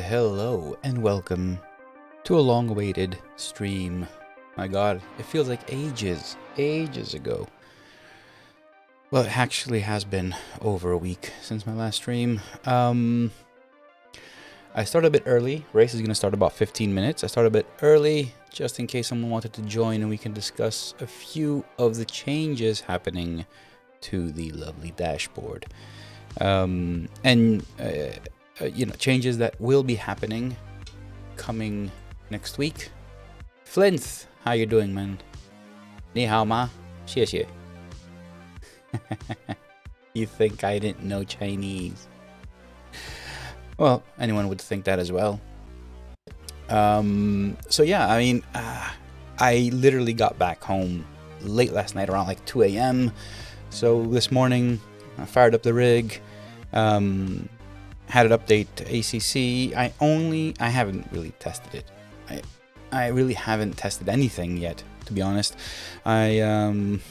Hello and welcome to a long-awaited stream. My god, it feels like ages ago. Well, it actually has been over a week since my last stream. I started a bit early. Race is going to start about 15 minutes. I started a bit early just in case someone wanted to join and we can discuss a few of the changes happening to the lovely dashboard. You know, changes that will be happening coming next week. Flinth, how you doing, man? Ni hao ma? Xie xie. You think I didn't know Chinese? Well, anyone would think that as well. So yeah, I mean, I literally got back home late last night around like 2 a.m. So this morning, I fired up the rig. Had it update to ACC. I haven't really tested it. I really haven't tested anything yet, to be honest. I'm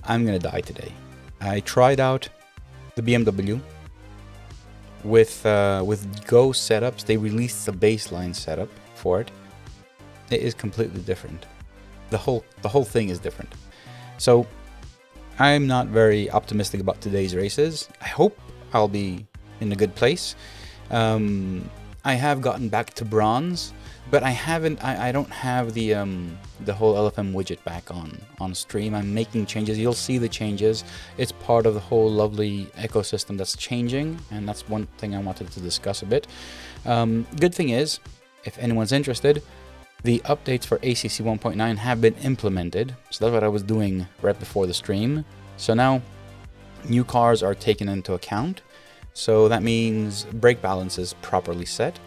gonna die today. I tried out the BMW with Go setups. They released the baseline setup for it. It is completely different. The whole thing is different. So I'm not very optimistic about today's races. I hope I'll be in a good place. I have gotten back to bronze, but I don't have the whole LFM widget back on stream. I'm making changes. You'll see the changes. It's part of the whole lovely ecosystem that's changing, and that's one thing I wanted to discuss a bit. Good thing is, if anyone's interested, the updates for ACC 1.9 have been implemented. So that's what I was doing right before the stream. So now new cars are taken into account. So that means brake balance is properly set,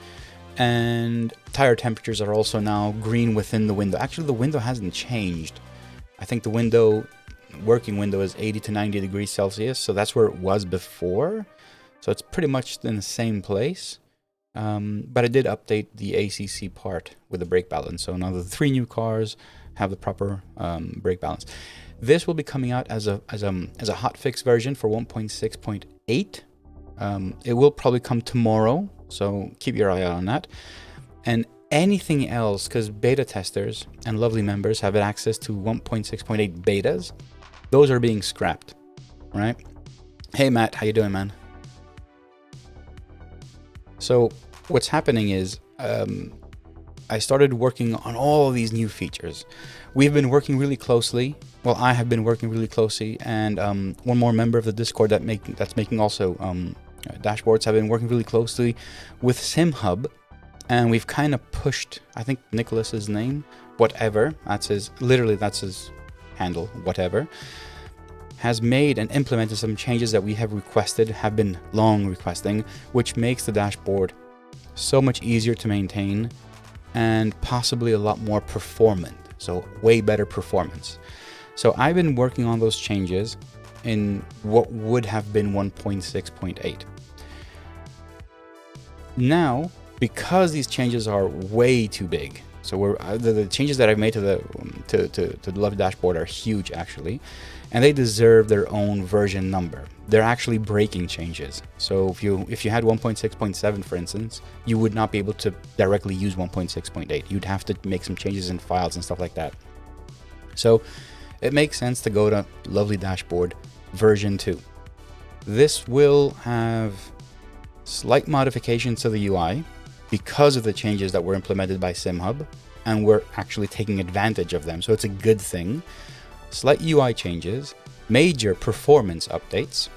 and tire temperatures are also now green within the window. Actually, the window hasn't changed. I think the working window is 80 to 90 degrees Celsius, so that's where it was before. So it's pretty much in the same place. But I did update the ACC part with the brake balance. So now the 3 new cars have the proper brake balance. This will be coming out as a hotfix version for 1.6.8. It will probably come tomorrow, so keep your eye out on that. And anything else, because beta testers and lovely members have access to 1.6.8 betas, those are being scrapped, right? Hey Matt, how you doing, man? So what's happening is I started working on all of these new features. We've been working really closely. Well, I have been working really closely, and one more member of the Discord that's making also dashboards have been working really closely with SimHub, and we've kind of pushed, I think Nicholas's name, whatever, that's his handle, whatever, has made and implemented some changes that we have been long requesting, which makes the dashboard so much easier to maintain and possibly a lot more performant, so way better performance. So I've been working on those changes in what would have been 1.6.8. Now, because these changes are way too big, so the changes that I've made to the lovely dashboard are huge actually, and they deserve their own version number. They're actually breaking changes. So if you had 1.6.7, for instance, you would not be able to directly use 1.6.8. You'd have to make some changes in files and stuff like that. So it makes sense to go to lovely dashboard version 2. This will have slight modifications to the UI because of the changes that were implemented by SimHub, and we're actually taking advantage of them. So it's a good thing. Slight UI changes, major performance updates,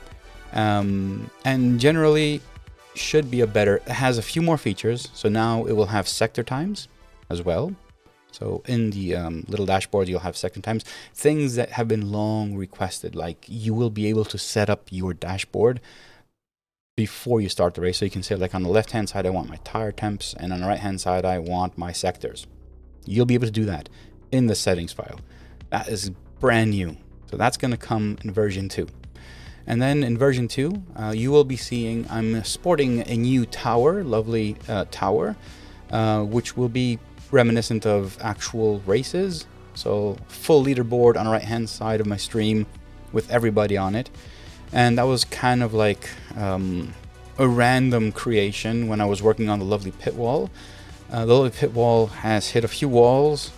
and generally should be it has a few more features. So now it will have sector times as well. So in the little dashboard, you'll have sector times, things that have been long requested, like you will be able to set up your dashboard before you start the race. So you can say, like, on the left-hand side, I want my tire temps, and on the right-hand side, I want my sectors. You'll be able to do that in the settings file. That is brand new. So that's going to come in version 2. And then in version 2, you will be seeing, I'm sporting a new tower, lovely tower, which will be reminiscent of actual races. So full leaderboard on the right-hand side of my stream with everybody on it. And that was kind of like a random creation when I was working on the lovely pit wall. The lovely pit wall has hit a few walls.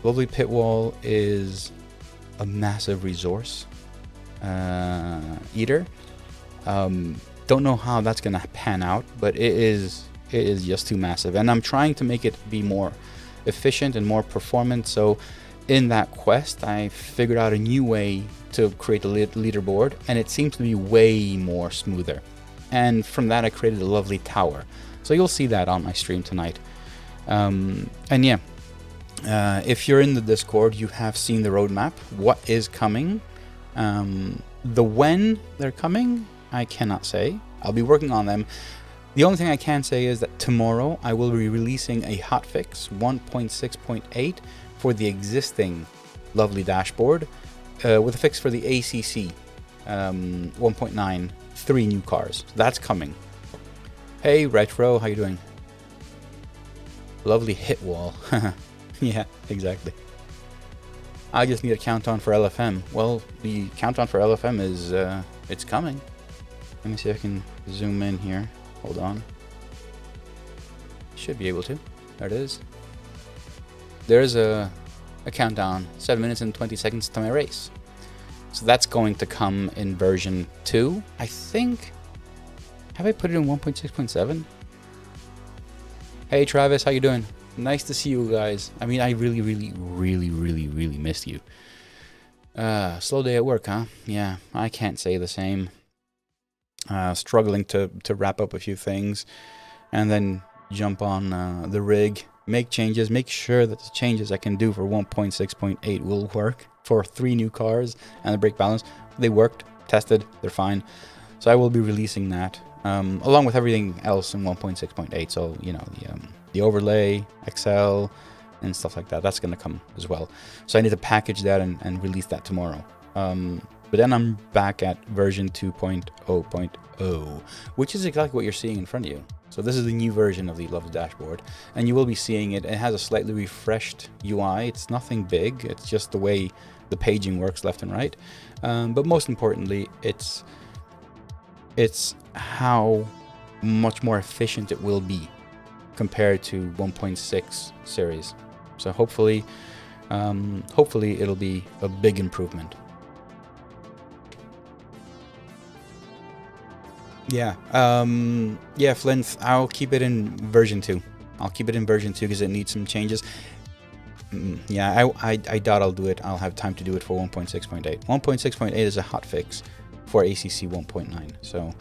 Lovely pit wall is a massive resource eater. Don't know how that's gonna pan out, but it is just too massive, and I'm trying to make it be more efficient and more performant. So in that quest, I figured out a new way to create a leaderboard, and it seems to be way more smoother. And from that, I created a lovely tower. So you'll see that on my stream tonight. And yeah, if you're in the Discord, you have seen the roadmap. What is coming? The when they're coming, I cannot say. I'll be working on them. The only thing I can say is that tomorrow I will be releasing a hotfix 1.6.8 for the existing lovely dashboard with a fix for the ACC 1.9, 3 new cars. So that's coming. Hey Retro, how you doing? Lovely hit wall. Yeah, exactly. I just need a countdown for LFM. Well, the countdown for LFM is it's coming. Let me see if I can zoom in here. Hold on. Should be able to. There it is. There's a countdown. 7 minutes and 20 seconds to my race. So that's going to come in version 2. I think... Have I put it in 1.6.7? Hey Travis, how you doing? Nice to see you guys. I mean, I really missed you. Slow day at work, huh? Yeah, I can't say the same. Struggling to wrap up a few things and then jump on the rig, make changes, make sure that the changes I can do for 1.6.8 will work for 3 new cars and the brake balance. They worked, tested, they're fine. So I will be releasing that along with everything else in 1.6.8. So, you know, the overlay, Excel, and stuff like that. That's going to come as well. So I need to package that and release that tomorrow. But then I'm back at version 2.0.0, which is exactly what you're seeing in front of you. So this is the new version of the lovely dashboard, and you will be seeing it. It has a slightly refreshed UI. It's nothing big. It's just the way the paging works left and right. But most importantly, it's how much more efficient it will be compared to 1.6 series. So hopefully it'll be a big improvement. Yeah, yeah, Flint, I'll keep it in version 2. I'll keep it in version 2 because it needs some changes. Yeah, I doubt I'll do it. I'll have time to do it for 1.6.8. 1.6.8 is a hotfix for ACC 1.9. So,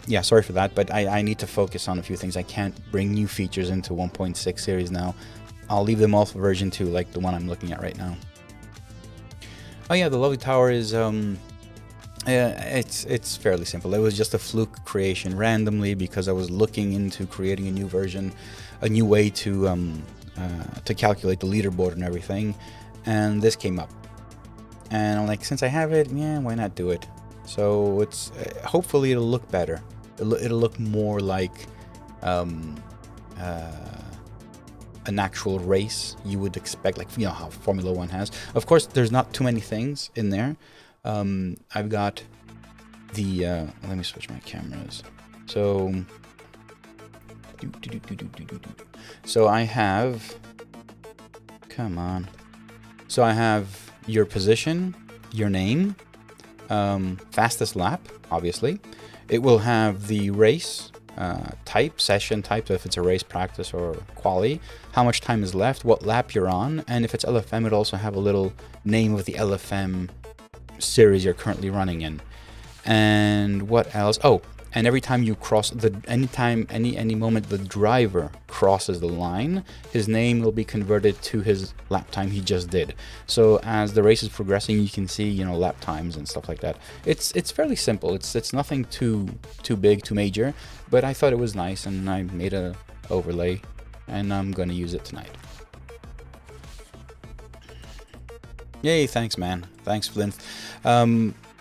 yeah, sorry for that, but I need to focus on a few things. I can't bring new features into 1.6 series now. I'll leave them all for version 2, like the one I'm looking at right now. Oh yeah, the lovely tower is... it's fairly simple. It was just a fluke creation randomly because I was looking into creating a new version, a new way to calculate the leaderboard and everything, and this came up. And I'm like, since I have it, yeah, why not do it? So it's hopefully it'll look better. It'll look more like an actual race you would expect, like, you know, how Formula 1 has. Of course, there's not too many things in there. I've got the, let me switch my cameras. So I have, come on. So I have your position, your name, fastest lap, obviously. It will have the race type, session type, so if it's a race, practice, or quali, how much time is left, what lap you're on, and if it's LFM, it'll also have a little name of the LFM series you're currently running in. And what else? Oh, and every time you cross any moment the driver crosses the line, his name will be converted to his lap time he just did. So as the race is progressing, you can see, you know, lap times and stuff like that. It's fairly simple. It's nothing too big, too major, but I thought it was nice, and I made a overlay, and I'm gonna use it tonight. Yay, thanks, man. Thanks, Flint.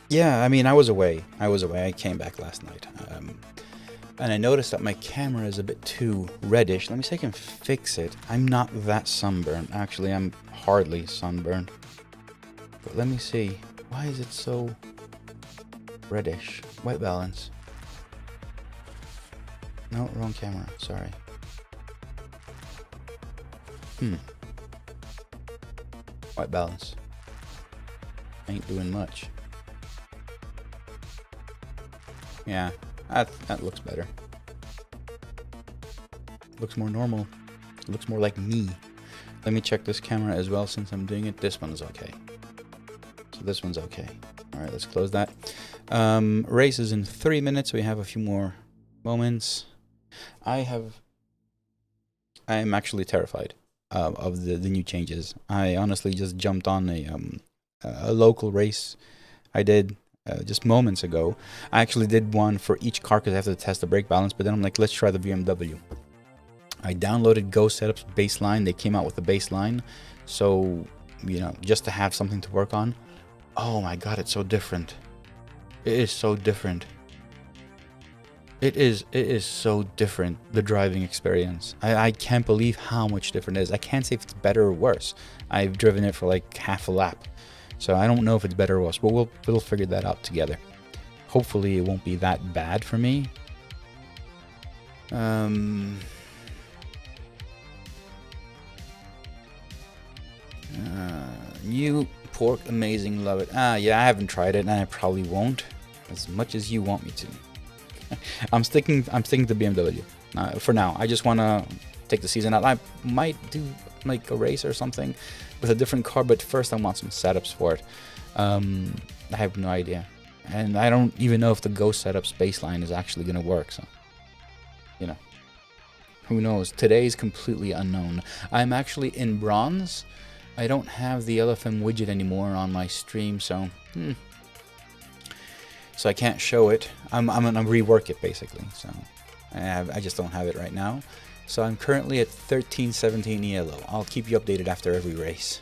Yeah, I mean, I was away. I came back last night. And I noticed that my camera is a bit too reddish. Let me see if I can fix it. I'm not that sunburned. Actually, I'm hardly sunburned. But let me see. Why is it so reddish? White balance. No, wrong camera. Sorry. White balance. Ain't doing much. Yeah, that looks better. Looks more normal. Looks more like me. Let me check this camera as well since I'm doing it. This one's okay. So this one's okay. All right, let's close that. Race is in 3 minutes. We have a few more moments. I am actually terrified of the new changes. I honestly just jumped on a local race I did just moments ago. I actually did one for each car because I have to test the brake balance, but then I'm like, let's try the BMW. I downloaded Go Setups baseline. They came out with the baseline, so you know, just to have something to work on. Oh my god, it's so different. It is so different. It is so different, the driving experience. I can't believe how much different it is. I can't say if it's better or worse. I've driven it for like half a lap, so I don't know if it's better or worse, but we'll figure that out together. Hopefully it won't be that bad for me. New pork, amazing, love it. Yeah, I haven't tried it, and I probably won't, as much as you want me to. I'm sticking to BMW for now. I just want to take the season out. I might do like a race or something with a different car, but first I want some setups for it. I have no idea, and I don't even know if the Go Setups baseline is actually going to work. So, you know, who knows? Today's completely unknown. I'm actually in bronze. I don't have the LFM widget anymore on my stream, so so I can't show it. I'm gonna rework it basically. So I just don't have it right now. So I'm currently at 1317 yellow. I'll keep you updated after every race,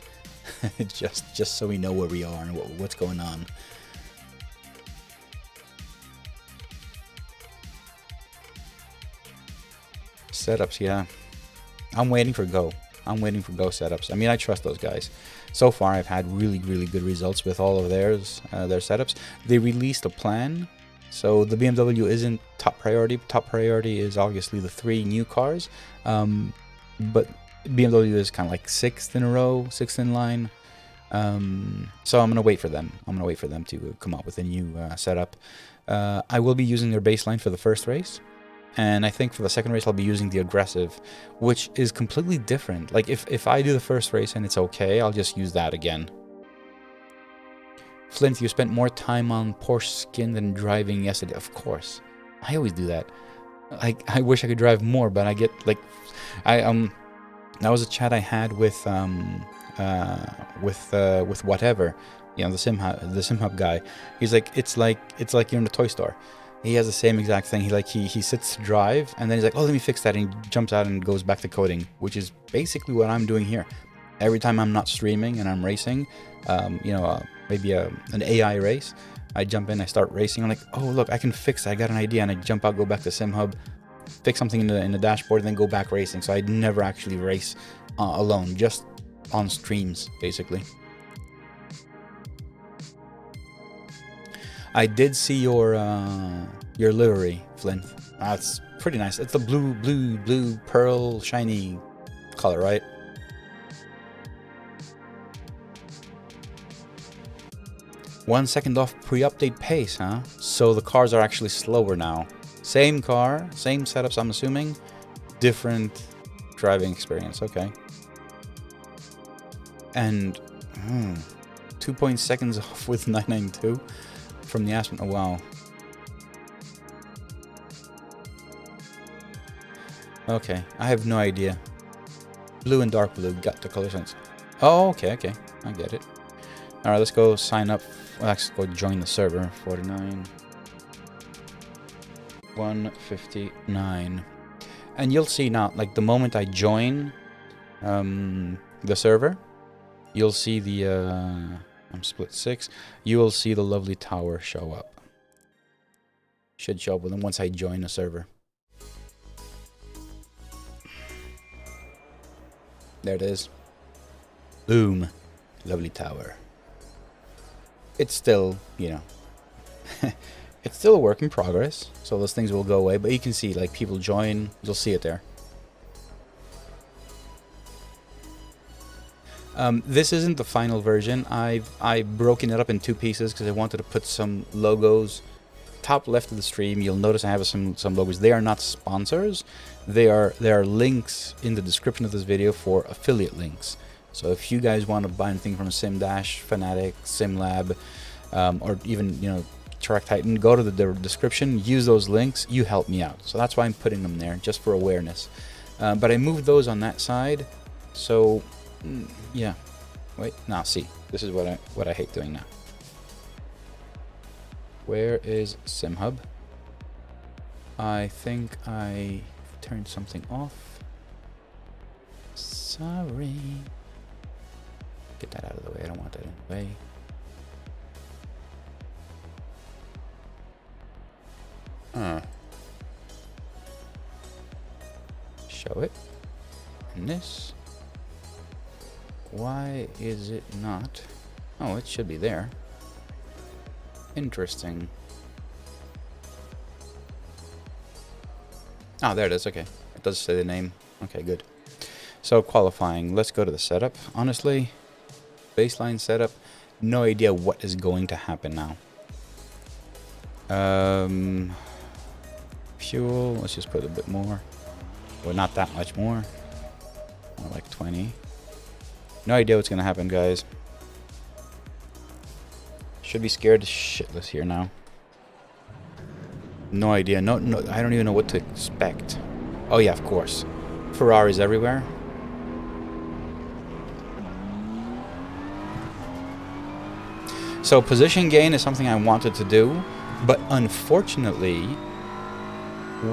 just so we know where we are and what's going on. Setups, yeah. I'm waiting for Go. I'm waiting for Go Setups. I mean, I trust those guys. So far, I've had really good results with all of their setups. They released a plan, so the BMW isn't top priority. Top priority is obviously the 3 new cars, but BMW is kind of like 6th in a row, 6th in line. So I'm gonna wait for them. I'm gonna wait for them to come up with a new setup. I will be using their baseline for the first race. And I think for the second race, I'll be using the aggressive, which is completely different. Like, if I do the first race and it's okay, I'll just use that again. Flint, you spent more time on Porsche skin than driving yesterday. Of course. I always do that. I wish I could drive more, but I get, like... That was a chat I had with whatever. You know, the SimHub guy. He's like, it's like you're in the toy store. He has the same exact thing. He sits to drive, and then he's like, oh, let me fix that, and he jumps out and goes back to coding, which is basically what I'm doing here. Every time I'm not streaming and I'm racing, you know, maybe an AI race, I jump in, I start racing. I'm like, oh, look, I can fix that. I got an idea, and I jump out, go back to SimHub, fix something in the dashboard, and then go back racing. So I never actually race alone, just on streams, basically. I did see your livery, Flint. It's pretty nice. It's the blue pearl shiny color, right? One second off pre-update pace, huh? So the cars are actually slower now. Same car, same setups, I'm assuming. Different driving experience, okay. And 2 seconds off with 992. From the Aspen. Oh, wow. Okay, I have no idea. Blue and dark blue, got the color sense. Oh, okay, I get it. Alright, let's go sign up. Let's go join the server. 49. 159. And you'll see now, like the moment I join the server, you'll see the... I'm split 6. You will see the lovely tower show up. Should show up with them once I join the server. There it is. Boom. Lovely tower. It's still, you know, It's still a work in progress, so those things will go away, but you can see, like, people join, you'll see it there. This isn't the final version. I've broken it up in 2 pieces because I wanted to put some logos. Top left of the stream, you'll notice I have some logos. They are not sponsors. They are links in the description of this video for affiliate links. So if you guys want to buy anything from SimDash, Fanatec, SimLab, or even, you know, Track Titan, go to the description, use those links, you help me out. So that's why I'm putting them there, just for awareness. But I moved those on that side, so yeah. Wait, now see, this is what I hate doing now. Where is SimHub? I think I turned something off. Sorry. Get that out of the way. I don't want that in the way. Show it. And this. Why is it not? Oh, it should be there. Interesting. Oh, there it is. Okay. It does say the name. Okay, good. So, qualifying. Let's go to the setup. Honestly, baseline setup. No idea what is going to happen now. Fuel. Let's just put a bit more. Well, not that much more. More like 20. No idea what's going to happen, guys. Should be scared shitless here now. No idea. No, I don't even know what to expect. Oh yeah, of course. Ferraris everywhere. So position gain is something I wanted to do, but unfortunately,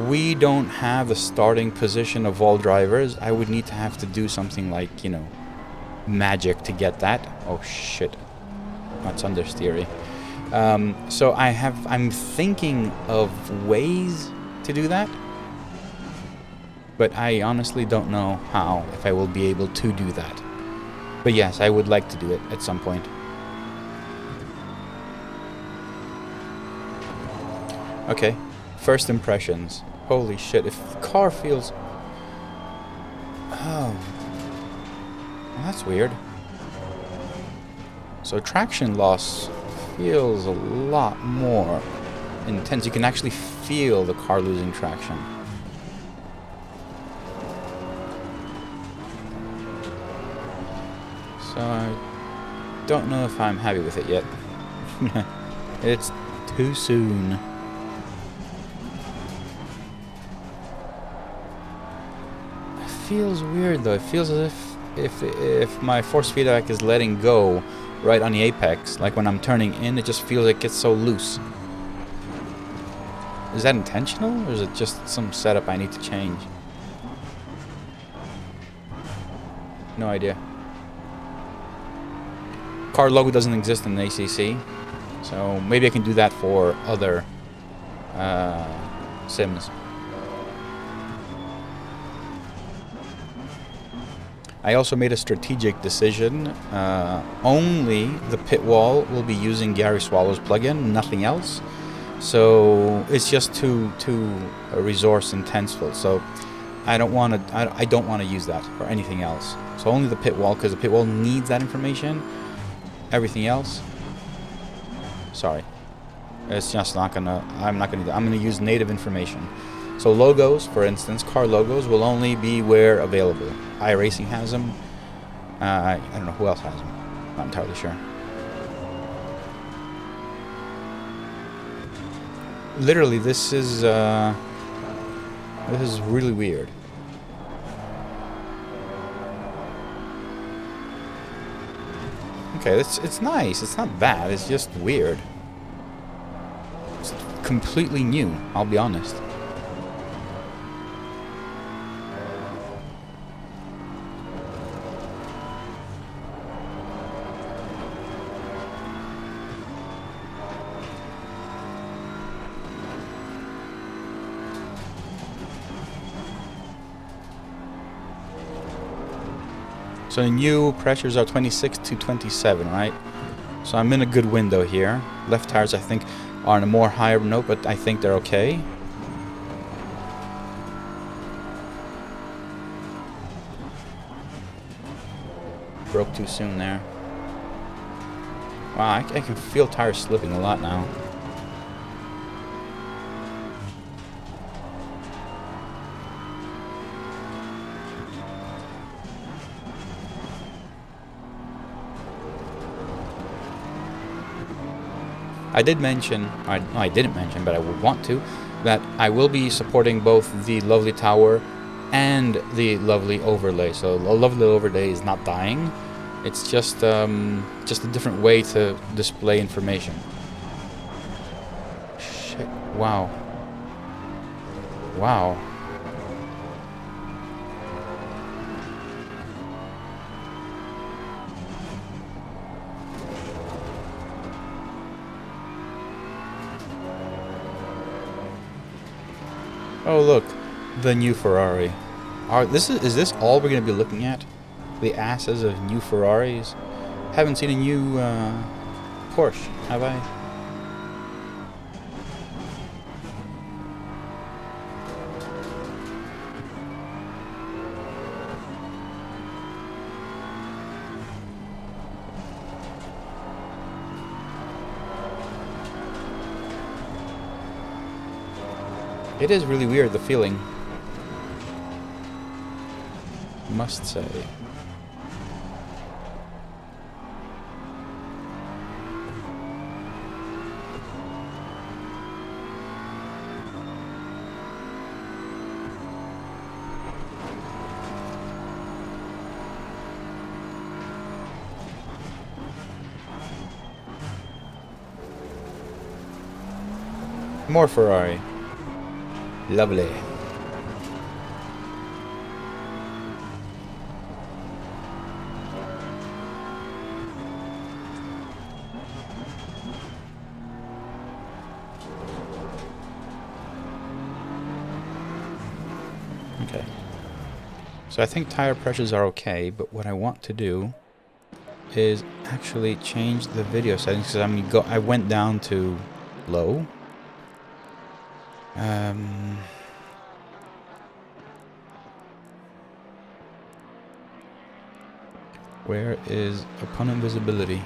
we don't have a starting position of all drivers. I would need to have to do something like, you know, magic to get that. Oh shit. That's understeery. So I'm thinking of ways to do that, but I honestly don't know how, if I will be able to do that. But yes, I would like to do it at some point. Okay, first impressions. Holy shit, if the car feels... Oh, well, that's weird. So traction loss feels a lot more intense. You can actually feel the car losing traction. So I don't know if I'm happy with it yet. It's too soon. It feels weird though. It feels as if my force feedback is letting go right on the apex, like when I'm turning in, it just feels like it gets so loose. Is that intentional, or is it just some setup I need to change? No idea. Car logo doesn't exist in ACC, so maybe I can do that for other sims. I also made a strategic decision. Only the pit wall will be using Gary Swallow's plugin, nothing else. So it's just too resource intensive. So I don't want to use that for anything else. So only the pit wall, because the pit wall needs that information. Everything else, sorry, it's just not gonna. I'm gonna use native information. So logos, for instance, car logos will only be where available. iRacing has them. I don't know who else has them. Not entirely sure. Literally, this is really weird. Okay, it's nice. It's not bad. It's just weird. It's completely new, I'll be honest. So the new pressures are 26 to 27, right? So I'm in a good window here. Left tires, I think. are on a more higher note, but I think they're okay. Broke too soon there. Wow, I can feel tires slipping a lot now. I did mention, I didn't mention, but I would want to, that I will be supporting both the lovely tower and the lovely overlay. So the lovely overlay is not dying. It's just a different way to display information. Shit! Wow. Wow. Oh look, the new Ferrari. Is this all we're gonna be looking at? The asses of new Ferraris? Haven't seen a new Porsche, have I? It is really weird, the feeling. Must say. More Ferrari. Lovely. Okay. So I think tire pressures are okay, but what I want to do is actually change the video settings, because I went down to low. Where is opponent visibility?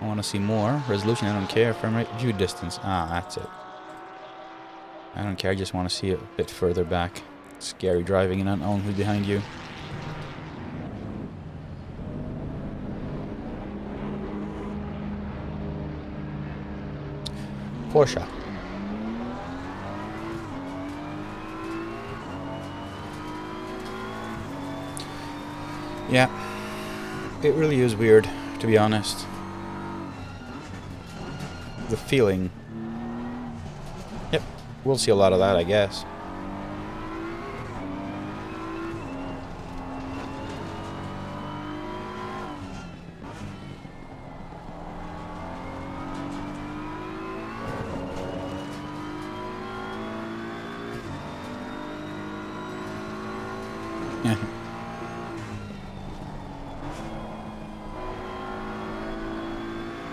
I want to see more resolution. I don't care. Frame rate, view distance. Ah, that's it. I don't care. I just want to see it a bit further back. Scary driving and not knowing who's behind you. Porsche. Yeah, it really is weird, to be honest. The feeling. Yep, we'll see a lot of that, I guess.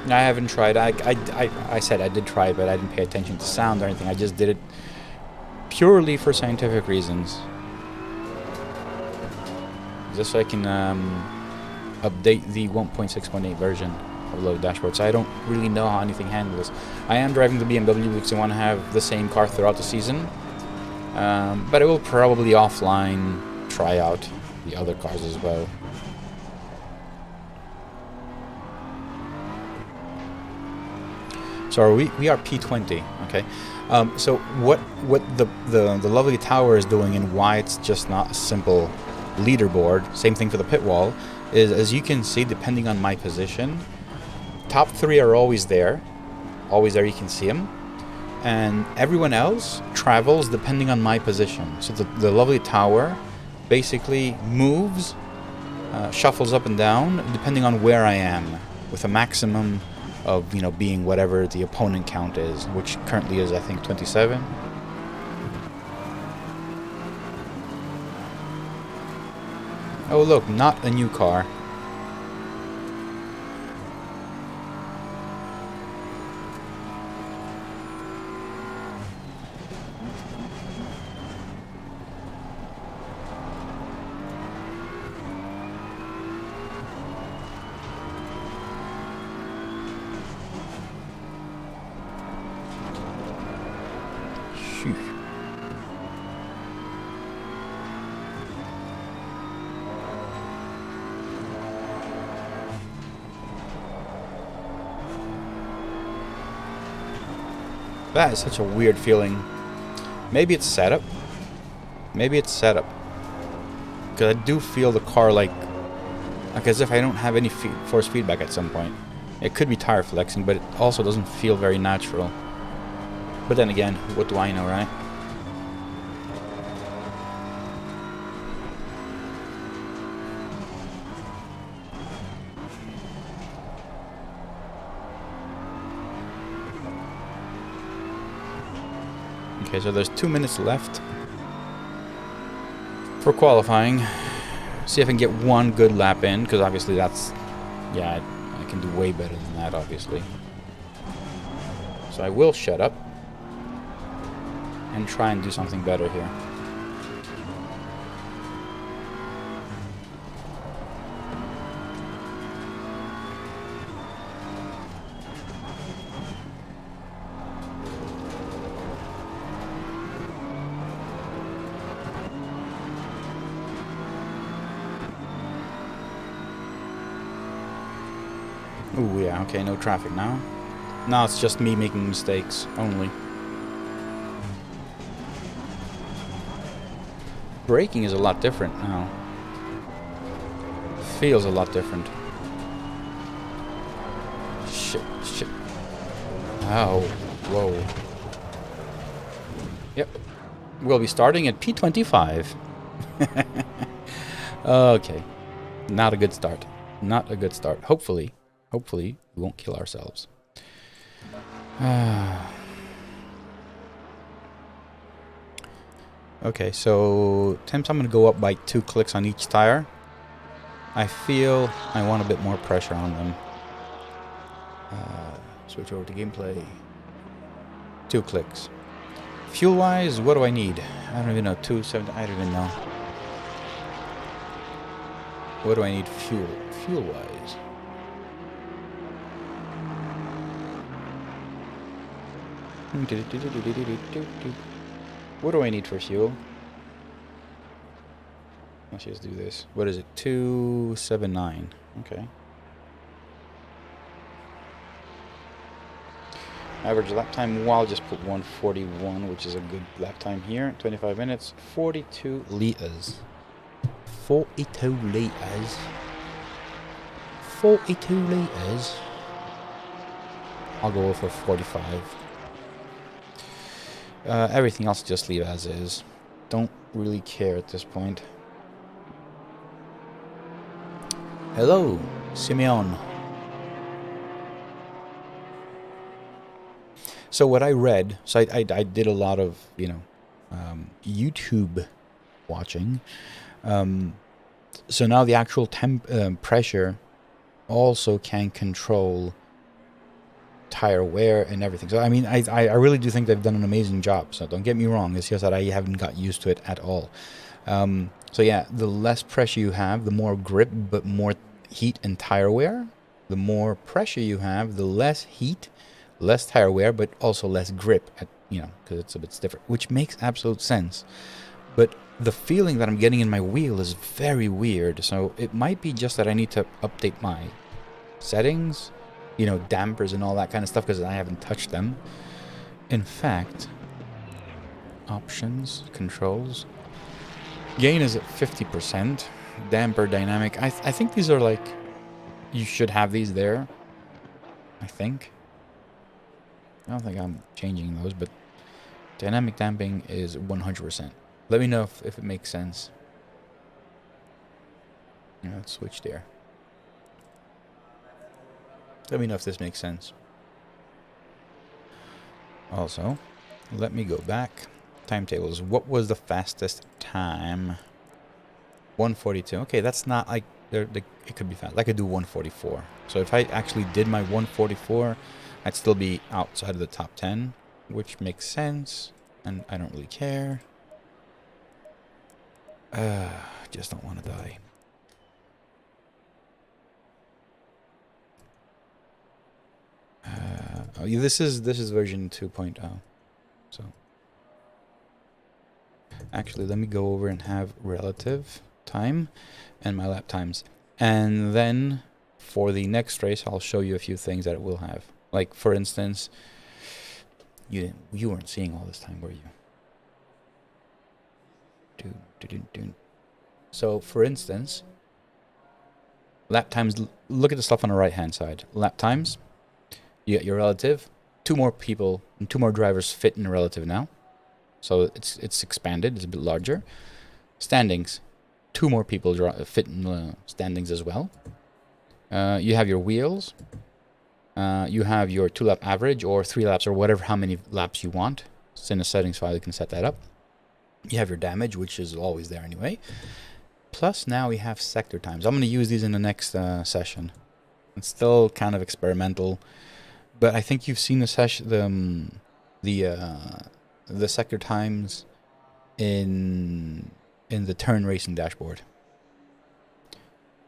I haven't tried. I said I did try it, but I didn't pay attention to sound or anything. I just did it purely for scientific reasons. Just so I can update the 1.6.8 version of Load Dashboard. So I don't really know how anything handles. I am driving the BMW because I want to have the same car throughout the season. But I will probably offline try out the other cars as well. So we are P20, okay. So what the lovely tower is doing, and why it's just not a simple leaderboard, same thing for the pit wall, is as you can see, depending on my position, top 3 are always there, you can see them, and everyone else travels depending on my position. So the lovely tower basically moves, shuffles up and down depending on where I am, with a maximum of, you know, being whatever the opponent count is, which currently is, I think, 27. Oh look, not a new car. Phew. That is such a weird feeling. Maybe it's setup. Maybe it's setup. Because I do feel the car like as if I don't have any force feedback at some point. It could be tire flexing, but it also doesn't feel very natural. But then again, what do I know, right? Okay, so there's 2 minutes left for qualifying. See if I can get one good lap in, because obviously that's... Yeah, I can do way better than that, obviously. So I will shut up and try and do something better here. Ooh, yeah, okay, no traffic now. Now it's just me making mistakes only. Braking is a lot different now. Feels a lot different. Shit, shit. Oh, whoa. Yep. We'll be starting at P25. Okay. Not a good start. Not a good start. Hopefully we won't kill ourselves. Okay, so temps I'm going to go up by 2 clicks on each tire. I feel I want a bit more pressure on them. Switch over to gameplay. 2 clicks. Fuel-wise, what do I need? I don't even know. 270. I don't even know. What do I need fuel-wise? What do I need for fuel? Let's just do this. What is it? 279. Okay. Average lap time, well, I'll just put 141, which is a good lap time here. 25 minutes, 42 liters. 42 liters. 42 liters. I'll go for 45. Everything else just leave as is. Don't really care at this point. Hello, Simeon. So what I read, so I did a lot of, you know, YouTube watching. So now the actual pressure also can control tire wear and everything. So I mean, I really do think they've done an amazing job. So don't get me wrong. It's just that I haven't got used to it at all. So yeah, the less pressure you have, the more grip, but more heat and tire wear. The more pressure you have, the less heat, less tire wear, but also less grip, you know, because it's a bit stiffer, which makes absolute sense. But the feeling that I'm getting in my wheel is very weird. So it might be just that I need to update my settings, you know, dampers and all that kind of stuff, because I haven't touched them. In fact, options, controls, gain is at 50%, damper dynamic. I think these are like, you should have these there, I think. I don't think I'm changing those, but dynamic damping is 100%. Let me know if it makes sense. Yeah, let's switch there. Let me know if this makes sense. Also, let me go back. Timetables. What was the fastest time? 142. Okay, that's not like... it could be fast. I could do 144. So if I actually did my 144, I'd still be outside of the top 10, which makes sense. And I don't really care. Just don't want to die. Oh, this is version 2.0. So Actually, let me go over and have relative time and my lap times. And then for the next race, I'll show you a few things that it will have. Like, for instance, you weren't seeing all this time, were you? So, for instance, lap times, look at the stuff on the right-hand side. Lap times, you get your relative. 2 more people and 2 more drivers fit in a relative now. So it's expanded, it's a bit larger. Standings, 2 more people fit in standings as well. You have your wheels. You have your 2-lap average or 3 laps or whatever, how many laps you want. It's in the settings file, you can set that up. You have your damage, which is always there anyway. Plus now we have sector times. I'm going to use these in the next session. It's still kind of experimental, but I think you've seen the sector times in the turn racing dashboard.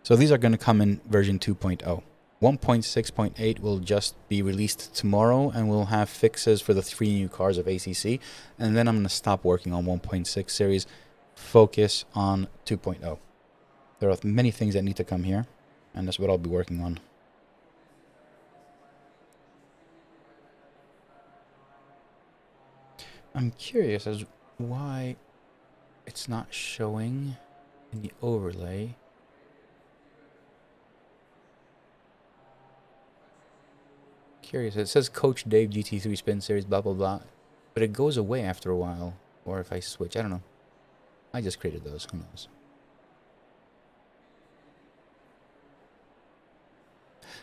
So these are going to come in version 2.0. 1.6.8 will just be released tomorrow, and we'll have fixes for the 3 new cars of ACC. And then I'm going to stop working on 1.6 series, focus on 2.0. There are many things that need to come here, and that's what I'll be working on. I'm curious as why it's not showing in the overlay. Curious. It says Coach Dave GT3 Spin Series, blah, blah, blah. But it goes away after a while. Or if I switch, I don't know. I just created those. Who knows?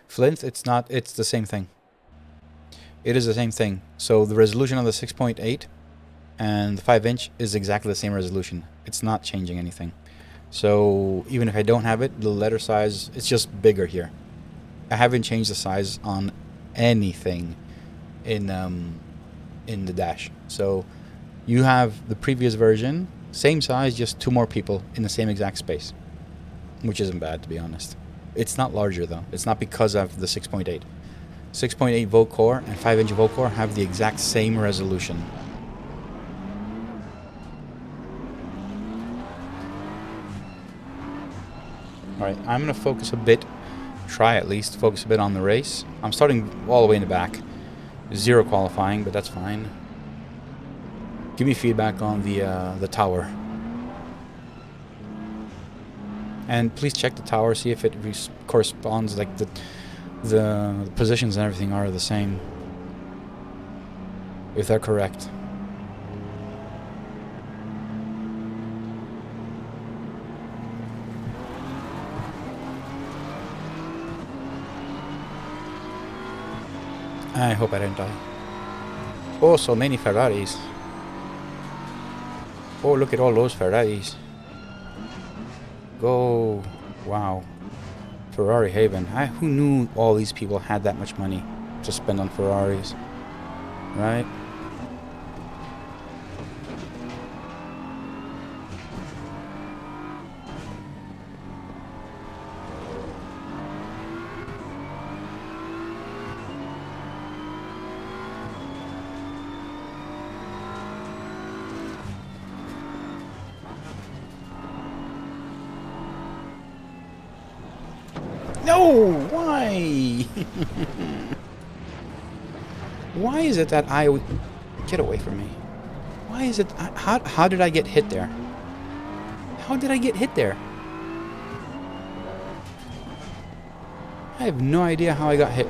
Flint, it's not. It's the same thing. It is the same thing. So the resolution on the 6.8 and the 5-inch is exactly the same resolution. It's not changing anything. So even if I don't have it, the letter size, it's just bigger here. I haven't changed the size on anything in the dash. So you have the previous version, same size, just 2 more people in the same exact space, which isn't bad, to be honest. It's not larger though. It's not because of the 6.8. 6.8 volt core and 5-inch volt core have the exact same resolution. Alright, I'm going to focus a bit, try at least, focus a bit on the race. I'm starting all the way in the back. 0 qualifying, but that's fine. Give me feedback on the tower. And please check the tower, see if it corresponds, like the positions and everything are the same. If they're correct. I hope I didn't die. Oh, so many Ferraris. Oh, look at all those Ferraris. Go. Wow. Ferrari Haven. Who knew all these people had that much money to spend on Ferraris? Right? No! Why? Why is it that I would... Get away from me. Why is it... How did I get hit there? How did I get hit there? I have no idea how I got hit.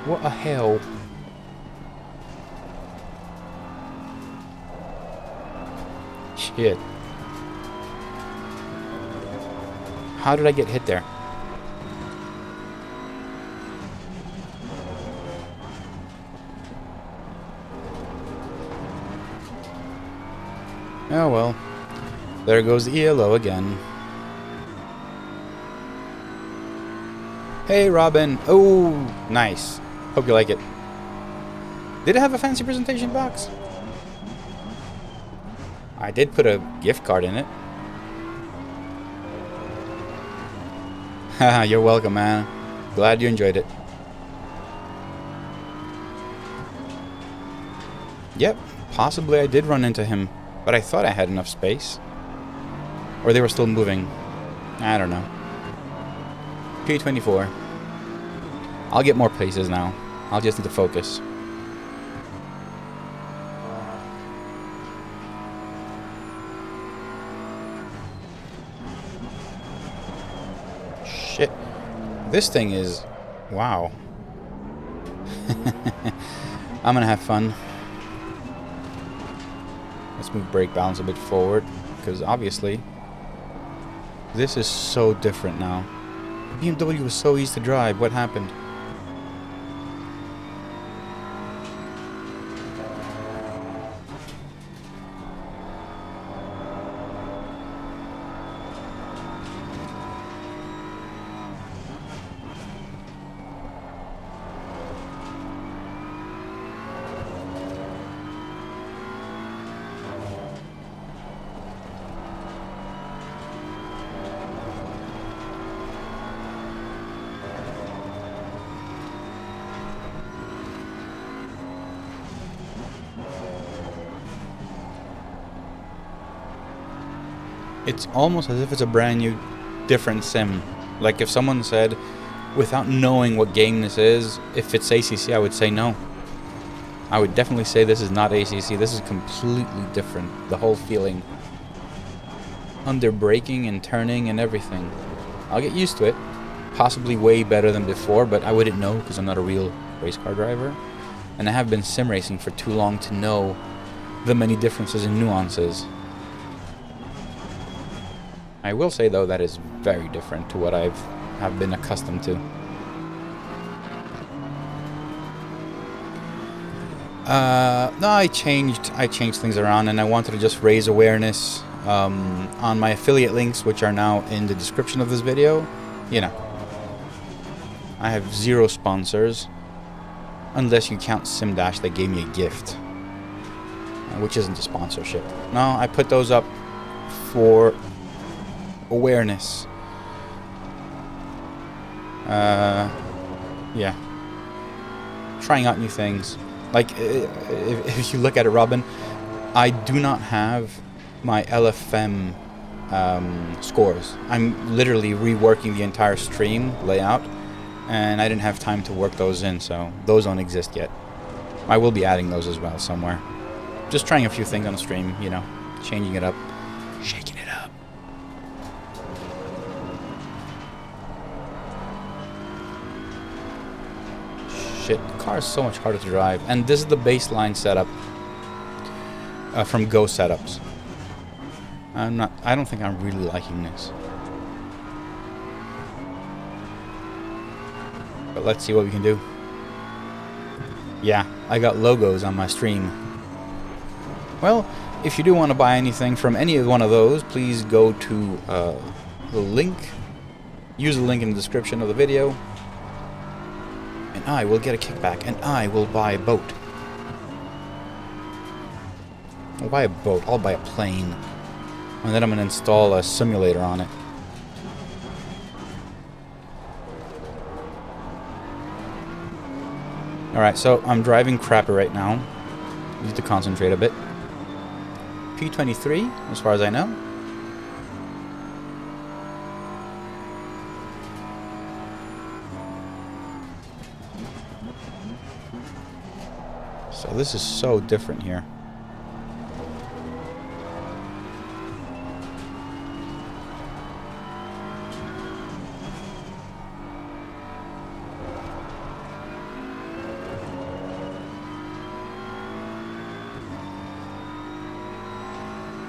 What a hell. Shit. How did I get hit there? Oh well. There goes the ELO again. Hey Robin. Oh, nice. Hope you like it. Did it have a fancy presentation box? I did put a gift card in it. Haha, you're welcome, man. Glad you enjoyed it. Yep, possibly I did run into him, but I thought I had enough space. Or they were still moving. I don't know. P24. I'll get more places now. I'll just need to focus. Shit. This thing is... wow. I'm gonna have fun. Let's move brake balance a bit forward, because obviously this is so different now. The BMW was so easy to drive. What happened? It's almost as if it's a brand new, different sim. Like if someone said, without knowing what game this is, if it's ACC, I would say no. I would definitely say this is not ACC. This is completely different. The whole feeling. Under braking and turning and everything. I'll get used to it. Possibly way better than before, but I wouldn't know because I'm not a real race car driver. And I have been sim racing for too long to know the many differences and nuances. I will say though that is very different to what have been accustomed to. No, I changed things around, and I wanted to just raise awareness on my affiliate links, which are now in the description of this video. You know, I have 0 sponsors, unless you count SimDash that gave me a gift, which isn't a sponsorship. No, I put those up for awareness. Yeah, trying out new things. Like if you look at it, Robin, I do not have my LFM scores. I'm literally reworking the entire stream layout, and I didn't have time to work those in, so those don't exist yet. I will be adding those as well somewhere. Just trying a few things on the stream, you know, changing it up, shaking it up. Shit, the car is so much harder to drive, and this is the baseline setup from Go Setups. I don't think I'm really liking this. But let's see what we can do. Yeah, I got logos on my stream. Well, if you do want to buy anything from any one of those, please go to the link. Use the link in the description of the video. And I will get a kickback, and I will buy a boat. I'll buy a boat, I'll buy a plane. And then I'm going to install a simulator on it. Alright, so I'm driving crappy right now. Need to concentrate a bit. P23, as far as I know. So this is so different here.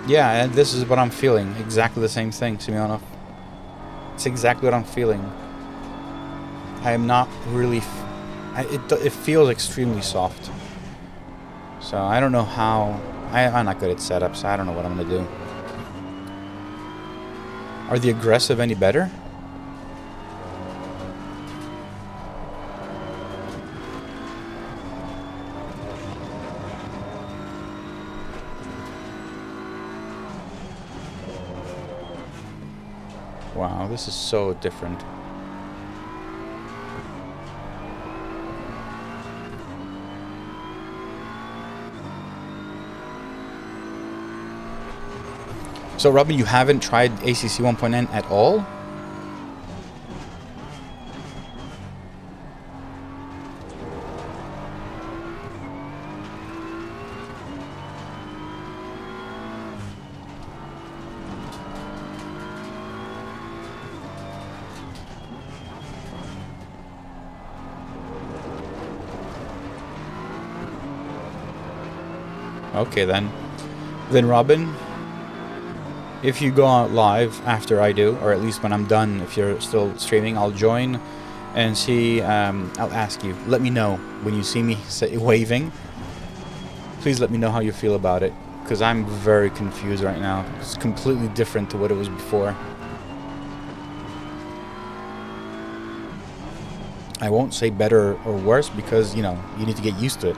Yeah, and this is what I'm feeling. Exactly the same thing, Simeonov. It's exactly what I'm feeling. I am not really... it feels extremely soft. So I don't know how... I'm not good at setups, so I don't know what I'm going to do. Are the aggressive any better? Wow, this is so different. So Robin, you haven't tried ACC 1.9 at all? Okay then Robin, if you go out live after I do, or at least when I'm done, if you're still streaming, I'll join and see. I'll ask you, let me know when you see me waving. Please let me know how you feel about it, because I'm very confused right now. It's completely different to what it was before. I won't say better or worse, because, you know, you need to get used to it.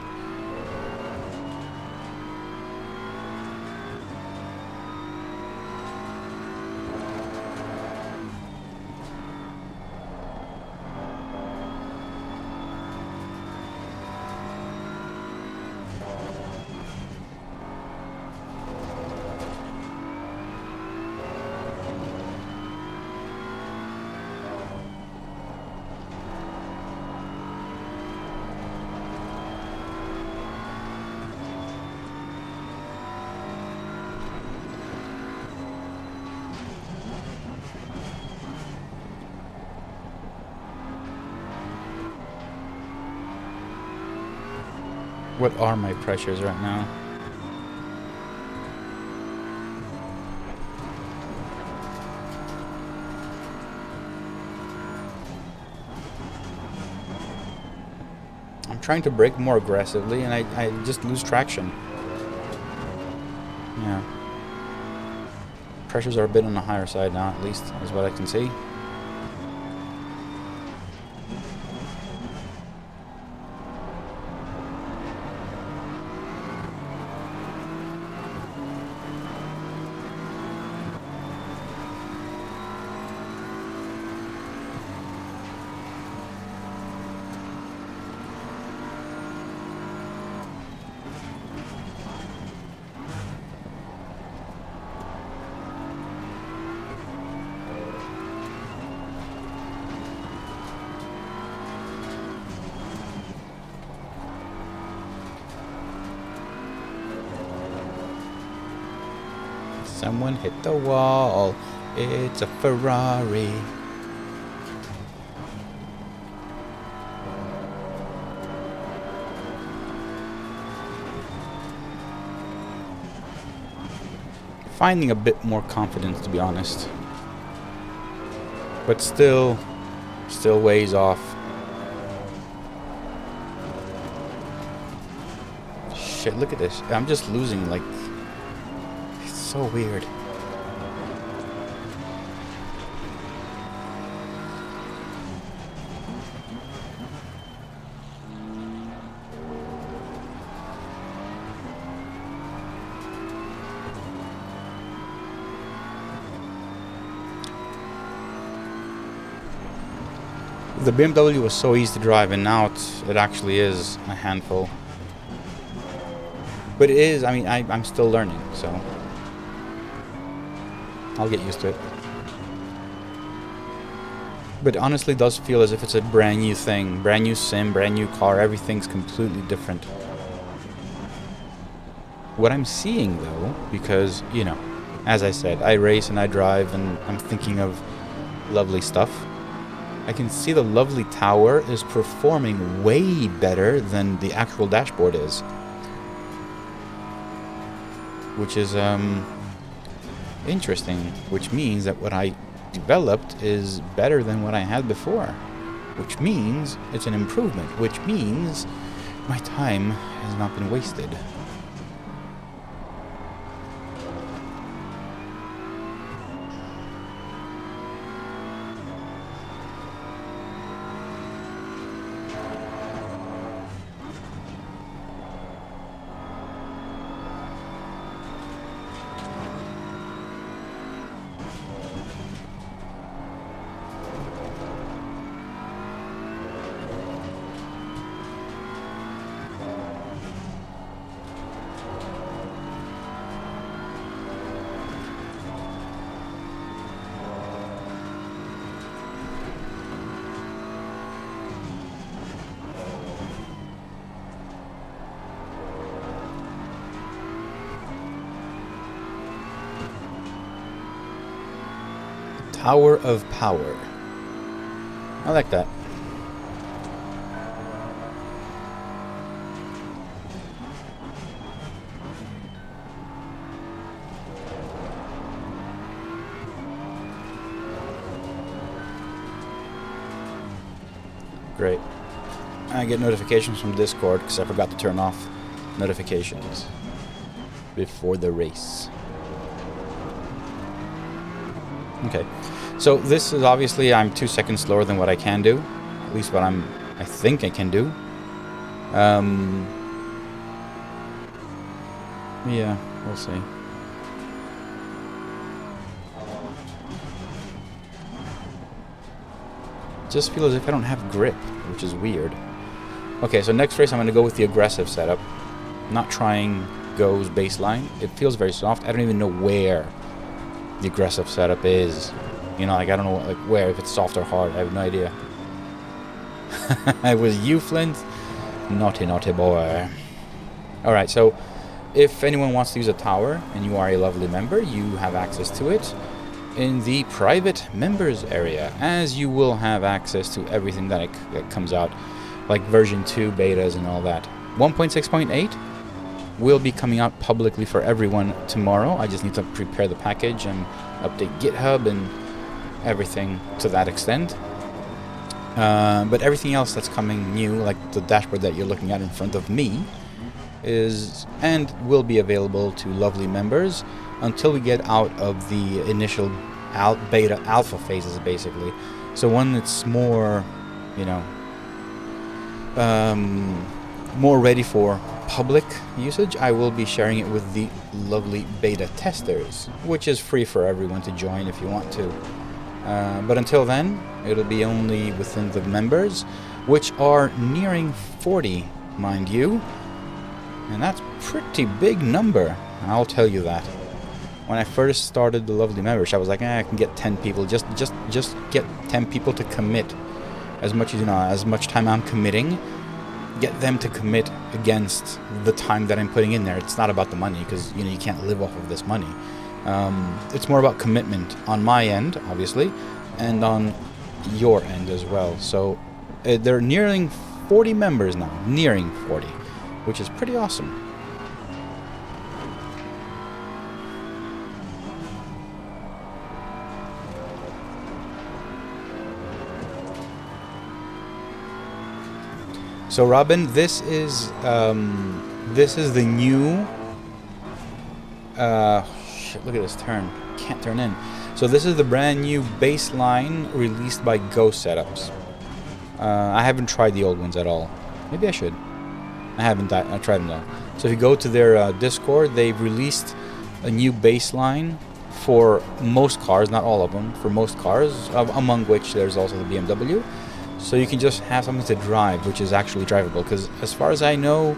What are my pressures right now? I'm trying to brake more aggressively and I just lose traction. Yeah. Pressures are a bit on the higher side now, at least, is what I can see. Someone hit the wall. It's a Ferrari. Finding a bit more confidence, to be honest. But still ways off. Shit, look at this. I'm just losing, like... So weird. The BMW was so easy to drive, and now it actually is a handful. But it is, I mean, I'm still learning, so I'll get used to it. But honestly, it does feel as if it's a brand new thing. Brand new sim, brand new car, everything's completely different. What I'm seeing though, because, you know, as I said, I race and I drive and I'm thinking of lovely stuff. I can see the lovely tower is performing way better than the actual dashboard is. Which is, interesting, which means that what I developed is better than what I had before, which means it's an improvement, which means my time has not been wasted. Tower of Power. I like that. Great. I get notifications from Discord because I forgot to turn off notifications before the race. Okay, so this is obviously I'm 2 seconds slower than what I can do, at least what I think I can do. Yeah, we'll see. Just feel as if I don't have grip, which is weird. Okay, so next race I'm going to go with the aggressive setup. Not trying Go's baseline. It feels very soft. I don't even know where the aggressive setup is. You know, like I don't know like where, if it's soft or hard. I have no idea. I was you, Flint. Naughty, naughty boy. Alright, so if anyone wants to use a tower and you are a lovely member, you have access to it in the private members area, as you will have access to everything that comes out, like version 2 betas and all that. 1.6.8 will be coming out publicly for everyone tomorrow. I just need to prepare the package and update GitHub and everything to that extent. But everything else that's coming new, like the dashboard that you're looking at in front of me, is and will be available to lovely members until we get out of the initial beta alpha phases, basically. So when it's more, you know, more ready for public usage, I will be sharing it with the lovely beta testers, which is free for everyone to join if you want to. But until then, it'll be only within the members, which are nearing 40, mind you. And that's pretty big number, I'll tell you that. When I first started the lovely membership, I was like, I can get 10 people. Just get 10 people to commit. As much as, you know, as much time I'm committing, get them to commit against the time that I'm putting in there. It's not about the money, because, you know, you can't live off of this money. It's more about commitment on my end, obviously, and on your end as well. So they're nearing 40 members now, nearing 40, which is pretty awesome. So Robin, this is the new. Shit! Look at this turn. Can't turn in. So this is the brand new baseline released by Go Setups. I haven't tried the old ones at all. Maybe I should. I haven't. I tried them though. So if you go to their Discord, they've released a new baseline for most cars, not all of them, for most cars, among which there's also the BMW. So you can just have something to drive, which is actually drivable. Because as far as I know,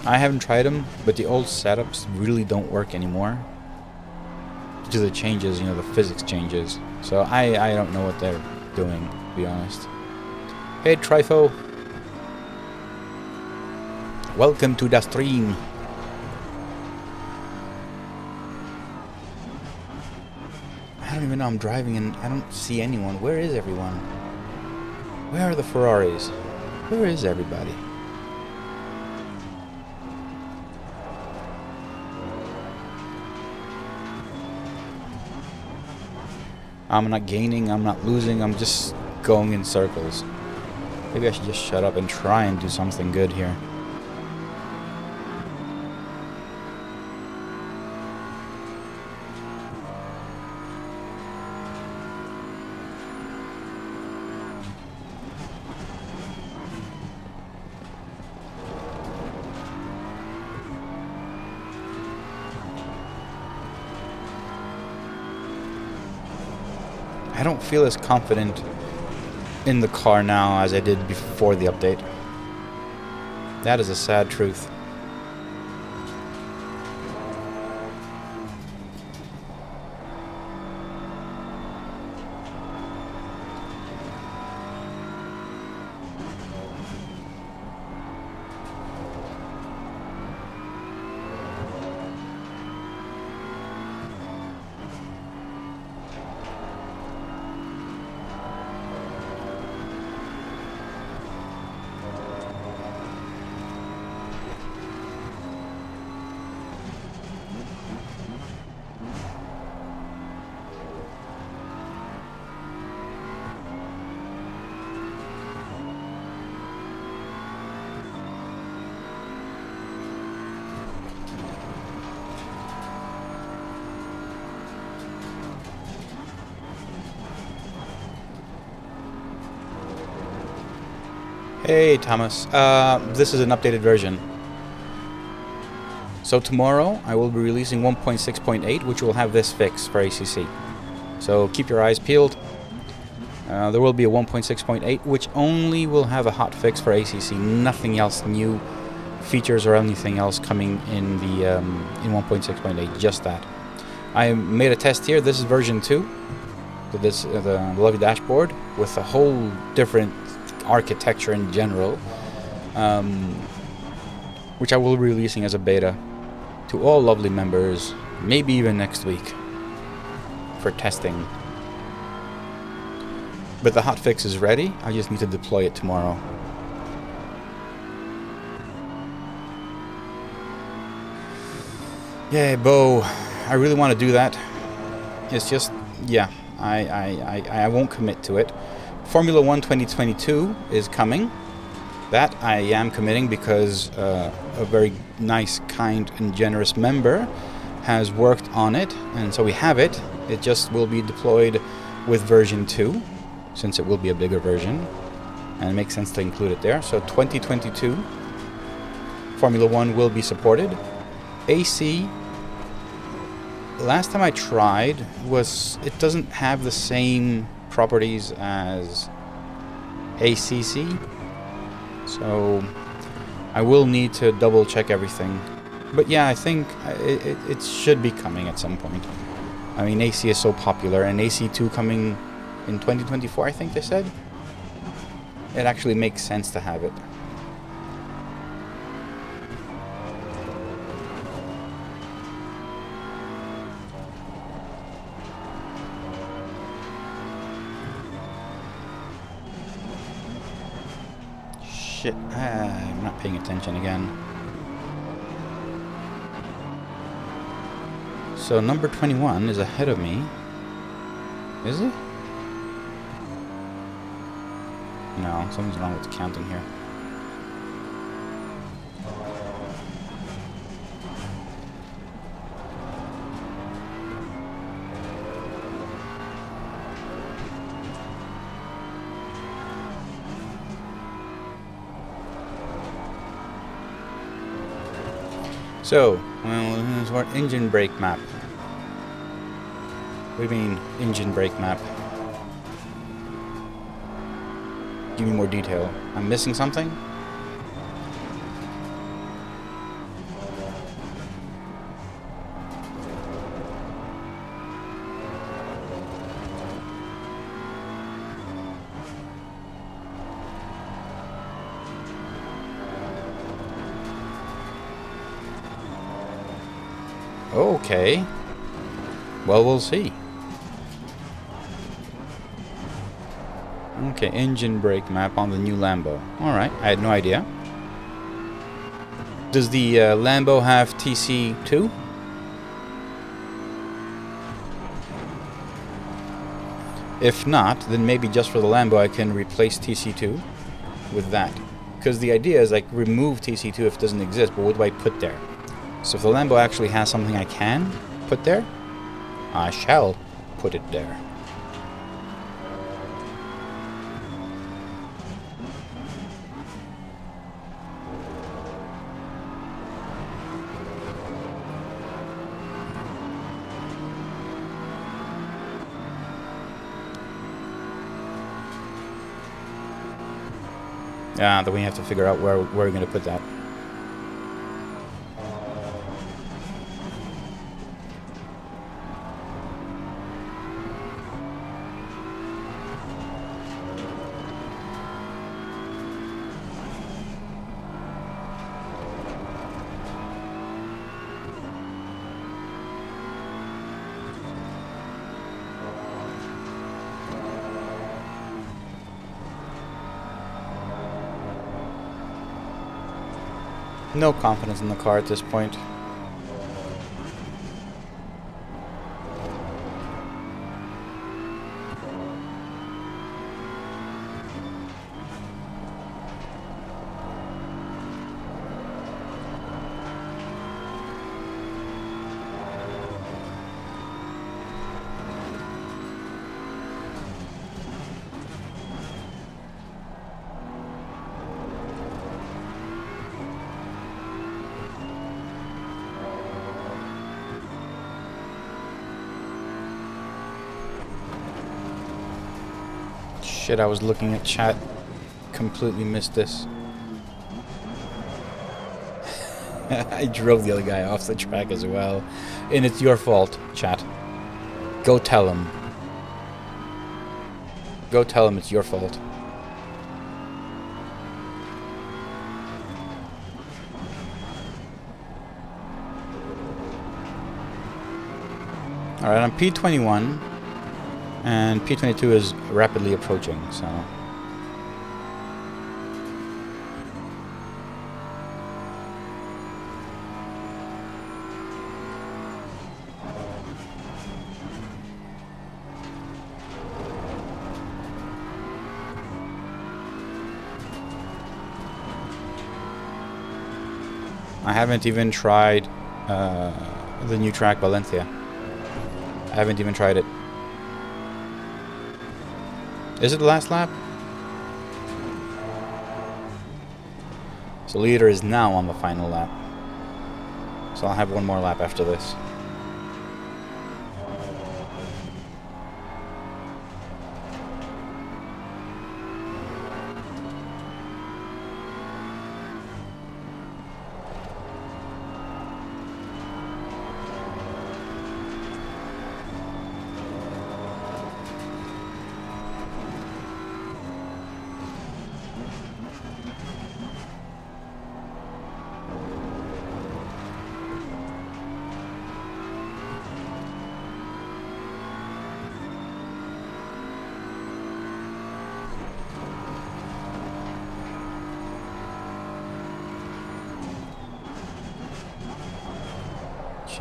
I haven't tried them, but the old setups really don't work anymore due to the changes, you know, the physics changes. So I don't know what they're doing, to be honest. Hey Trifo, welcome to the stream. I don't even know, I'm driving and I don't see anyone. Where is everyone? Where are the Ferraris? Where is everybody? I'm not gaining, I'm not losing, I'm just going in circles. Maybe I should just shut up and try and do something good here. I don't feel as confident in the car now as I did before the update. That is a sad truth. Hey Thomas, this is an updated version. So tomorrow I will be releasing 1.6.8, which will have this fix for ACC. So keep your eyes peeled. There will be a 1.6.8, which only will have a hot fix for ACC. Nothing else new features or anything else coming in the in 1.6.8. Just that. I made a test here. This is version 2. This the lovely dashboard with a whole different architecture in general, which I will be releasing as a beta to all lovely members, maybe even next week for testing. But the hotfix is ready. I just need to deploy it tomorrow. Yeah, Bo, I really want to do that. It's just, yeah, I won't commit to it. Formula 1 2022 is coming. That I am committing because a very nice, kind, and generous member has worked on it, and so we have it. It just will be deployed with version 2, since it will be a bigger version, and it makes sense to include it there. So 2022 Formula 1 will be supported. AC, last time I tried, it doesn't have the same properties as ACC, so I will need to double check everything. But yeah, I think it should be coming at some point. I mean, AC is so popular, and AC2 coming in 2024, I think they said. It actually makes sense to have it. Shit, I'm not paying attention again. So number 21 is ahead of me. Is it? No, something's wrong with the counting here. So, well, this is what engine brake map. What do you mean, engine brake map? Give me more detail. I'm missing something? Okay. Well, we'll see. Okay, engine brake map on the new Lambo. Alright, I had no idea. Does the Lambo have TC2? If not, then maybe just for the Lambo I can replace TC2 with that. Because the idea is like remove TC2 if it doesn't exist, but what do I put there? So if the Lambo actually has something I can put there, I shall put it there. Yeah, then we have to figure out where we're going to put that. No confidence in the car at this point. Shit, I was looking at chat. Completely missed this. I drove the other guy off the track as well. And it's your fault, chat. Go tell him. Go tell him it's your fault. Alright, I'm P21. And P22 is rapidly approaching, so... I haven't even tried the new track Valencia. I haven't even tried it. Is it the last lap? So leader is now on the final lap. So I'll have one more lap after this.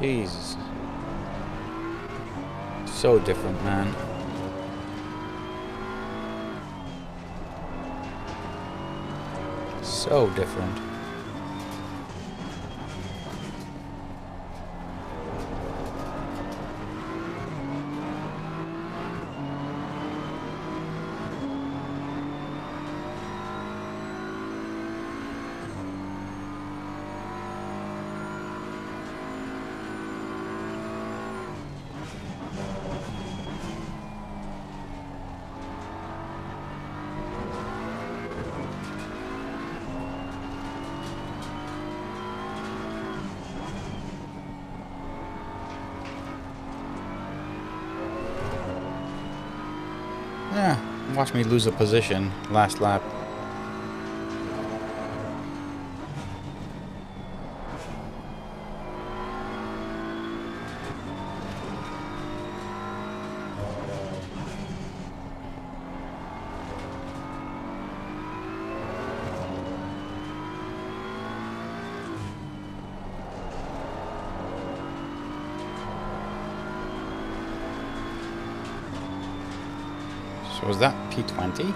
Jesus. So different, man. So different. Yeah, watch me lose a position last lap. So was that P20?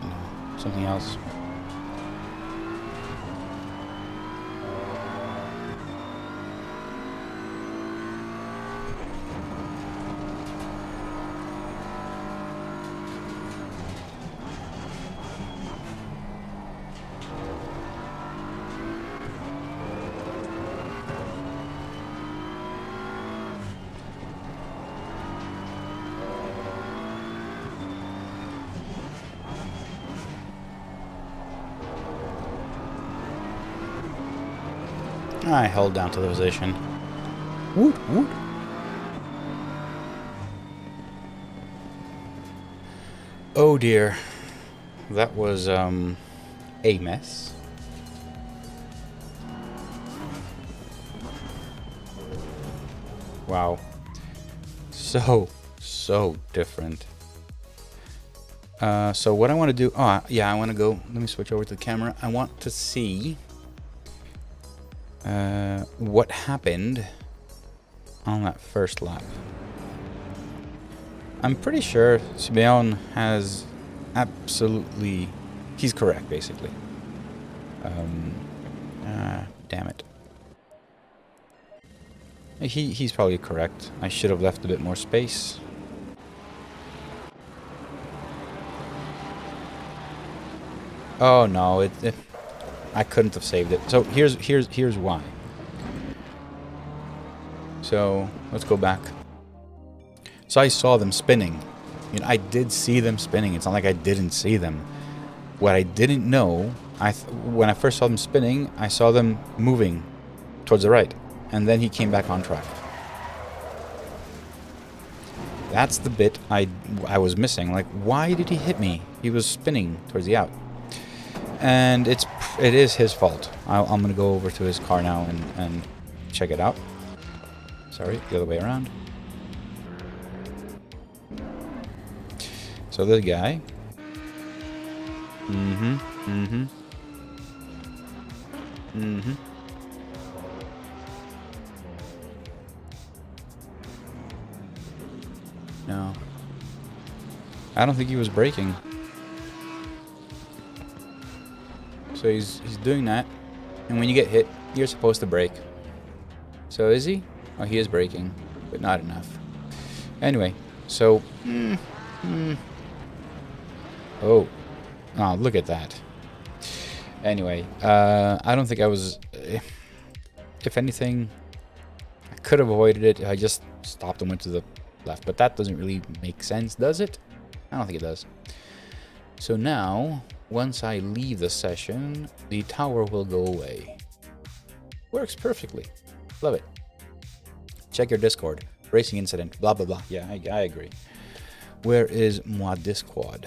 No, something else. I held down to the position. Woot, woot. Oh dear. That was, a mess. Wow. So different. So what I want to do... Oh, yeah, I want to go... Let me switch over to the camera. I want to see... what happened on that first lap. I'm pretty sure Simeon has absolutely... He's correct, basically. Damn it. He's probably correct. I should have left a bit more space. Oh no, I couldn't have saved it. So here's why. So let's go back. So I saw them spinning. You know, I did see them spinning. It's not like I didn't see them. What I didn't know, when I first saw them spinning, I saw them moving towards the right. And then he came back on track. That's the bit I was missing. Like, why did he hit me? He was spinning towards the out. And it is his fault. I'm going to go over to his car now and check it out. Sorry, the other way around. So this guy. No. I don't think he was braking. So he's doing that. And when you get hit, you're supposed to brake. So is he? Oh, he is braking, but not enough. Anyway, so... Oh, look at that. Anyway, I don't think I was... If anything, I could have avoided it. I just stopped and went to the left. But that doesn't really make sense, does it? I don't think it does. So now, once I leave the session, the tower will go away. Works perfectly. Love it. Check your Discord. Racing incident. Blah, blah, blah. Yeah, I agree. Where is my Discord?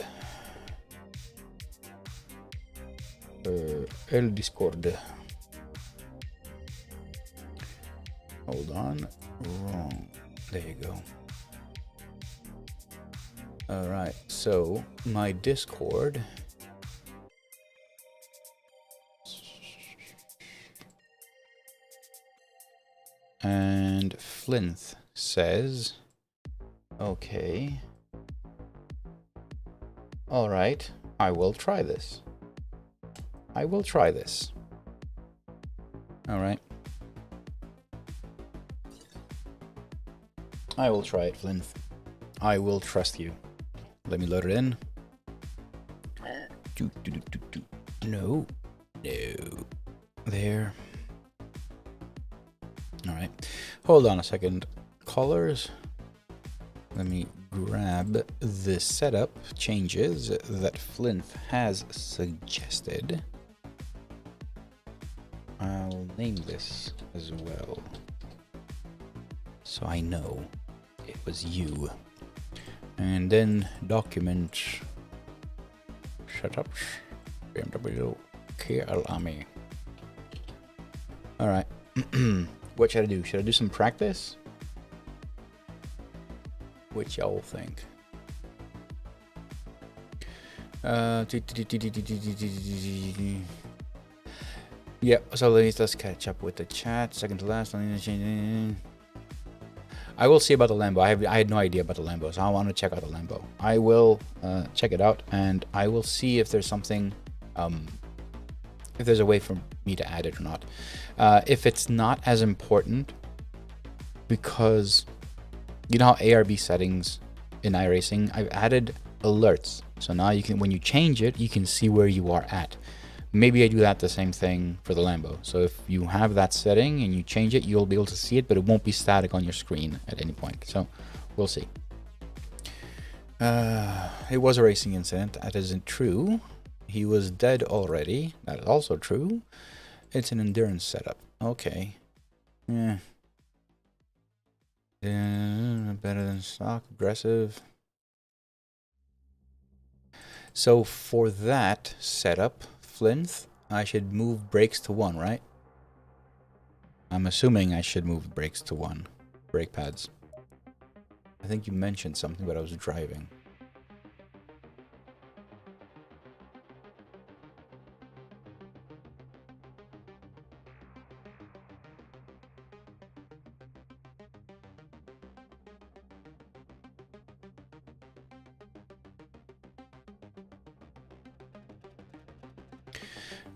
El Discord. Hold on. Wrong. There you go. Alright, so my Discord. And Flinth says, okay. Alright, I will try this. I will try this. Alright. I will try it, Flinth. I will trust you. Let me load it in. No. No. There. Alright. Hold on a second. Colors. Let me grab the setup changes that Flinth has suggested. I'll name this as well, so I know it was you. And then document setups BMW Kyalami. All right. What should I do? Should I do some practice? What y'all think? Yeah, so let's catch up with the chat. Second to last. I will see about the Lambo. I had no idea about the Lambo, so I want to check out the Lambo. I will check it out, and I will see if there's something, if there's a way for me to add it or not. If it's not as important, because you know how ARB settings in iRacing, I've added alerts. So now you can, when you change it, you can see where you are at. Maybe I do that the same thing for the Lambo. So if you have that setting and you change it, you'll be able to see it, but it won't be static on your screen at any point. So we'll see. It was a racing incident. That isn't true. He was dead already. That is also true. It's an endurance setup. Okay. Yeah. Better than stock. Aggressive. So for that setup, Flinth, I should move brakes to 1, right? I'm assuming I should move brakes to 1. Brake pads. I think you mentioned something, but I was driving.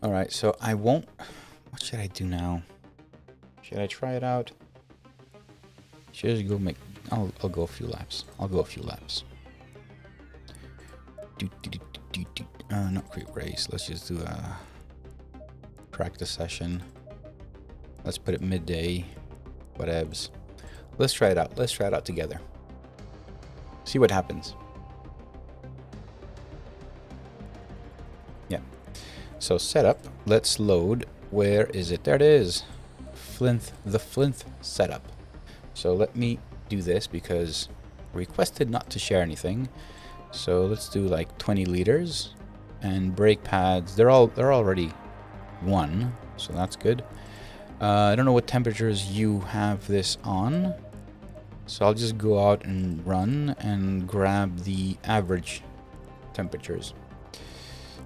All right, so I won't. What should I do now? Should I try it out? Should I go make? I'll go a few laps. I'll go a few laps. Not quick race. Let's just do a practice session. Let's put it midday. Whatevs. let's try it out. Let's try it out together. See what happens. Yeah. So setup. Let's load. Where is it? There it is. The Flint setup. So let me do this because requested not to share anything. So let's do like 20 liters and brake pads. They're already 1, so that's good. I don't know what temperatures you have this on, so I'll just go out and run and grab the average temperatures.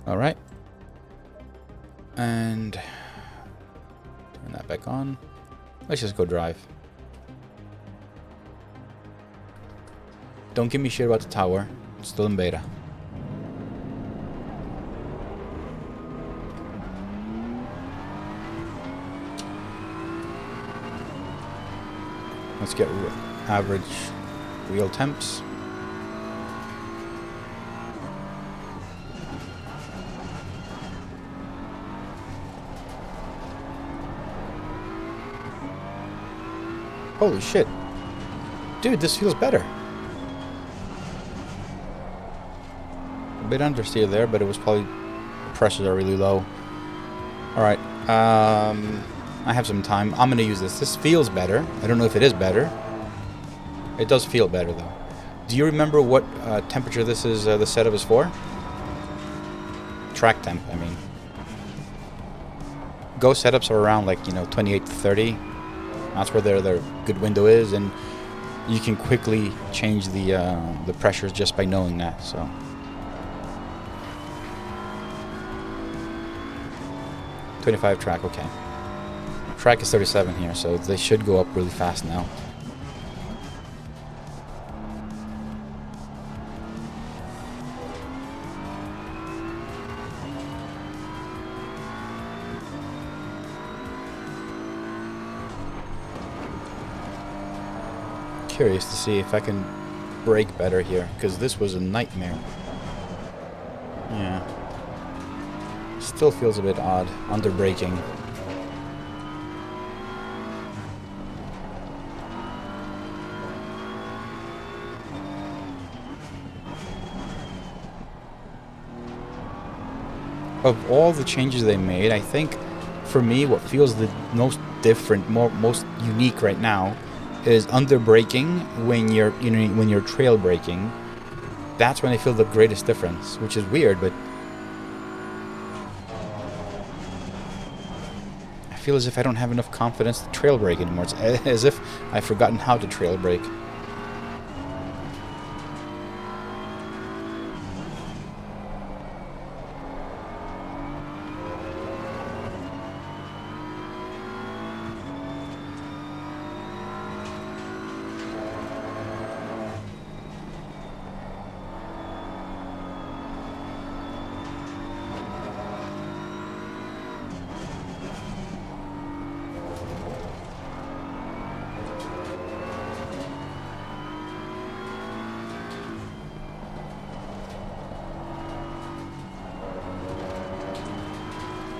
All right, and turn that back on. Let's just go drive. Don't give me shit about the tower. It's still in beta. Let's get average real temps. Holy shit. Dude, this feels better. A bit understeer there, but it was probably the pressures are really low. Alright, I have some time. I'm going to use this. This feels better. I don't know if it is better. It does feel better, though. Do you remember what temperature this is? The setup is for? Track temp, I mean. Go setups are around, like, 28 to 30. That's where their good window is, and you can quickly change the pressures just by knowing that. So. .25 track, okay. Track is 37 here, so they should go up really fast now. Curious to see if I can brake better here, because this was a nightmare. Yeah. Still feels a bit odd, under braking. Of all the changes they made, I think for me what feels the most different, most unique right now is under braking when you're trail braking. That's when I feel the greatest difference, which is weird, but I feel as if I don't have enough confidence to trail brake anymore. It's as if I've forgotten how to trail brake.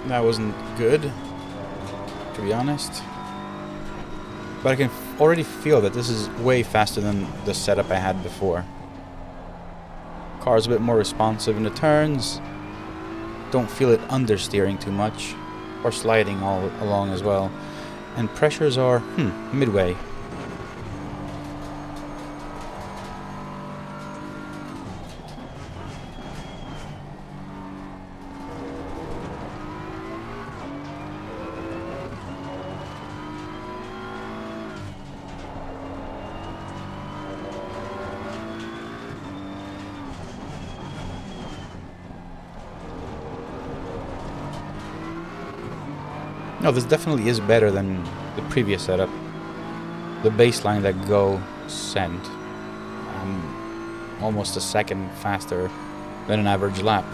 That wasn't good, to be honest. But I can already feel that this is way faster than the setup I had before. Car's a bit more responsive in the turns. Don't feel it understeering too much, or sliding all along as well. And pressures are, midway. No, this definitely is better than the previous setup. The baseline that Go sent. Almost a second faster than an average lap.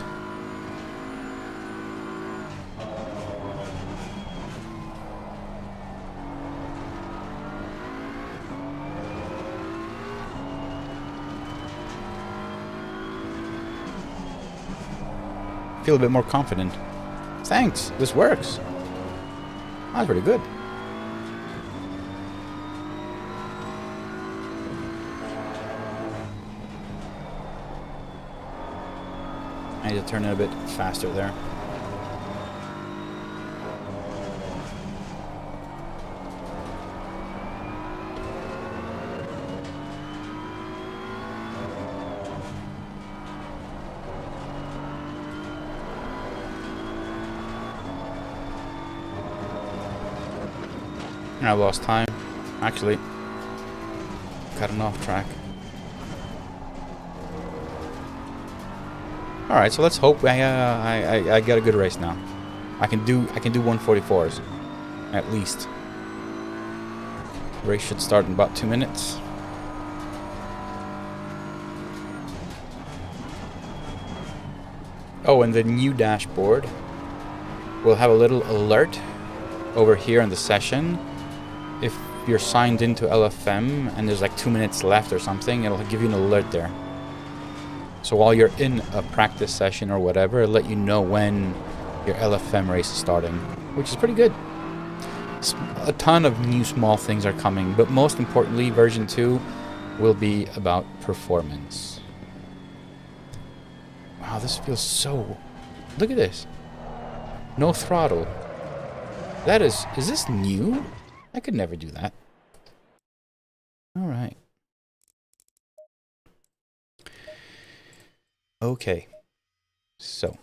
Feel a bit more confident. Thanks, this works. That's pretty good. I need to turn it a bit faster there. I lost time. Actually, cutting off track. All right, so let's hope I get a good race now. I can do 144s, at least. Race should start in about 2 minutes. Oh, and the new dashboard will have a little alert over here in the session. If you're signed into LFM and there's like 2 minutes left or something, it'll give you an alert there. So while you're in a practice session or whatever, it'll let you know when your LFM race is starting, which is pretty good. A ton of new small things are coming, but most importantly, version 2 will be about performance. Wow, this feels so... Look at this. No throttle. That is this new? I could never do that. All right. Okay. So,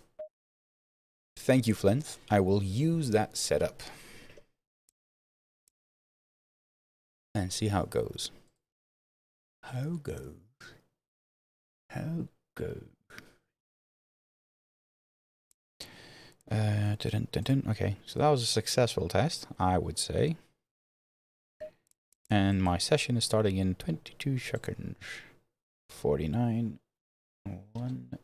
thank you, Flinth. I will use that setup and see how it goes. How goes? How goes? Okay, so that was a successful test, I would say. And my session is starting in 22 seconds. 49, 1,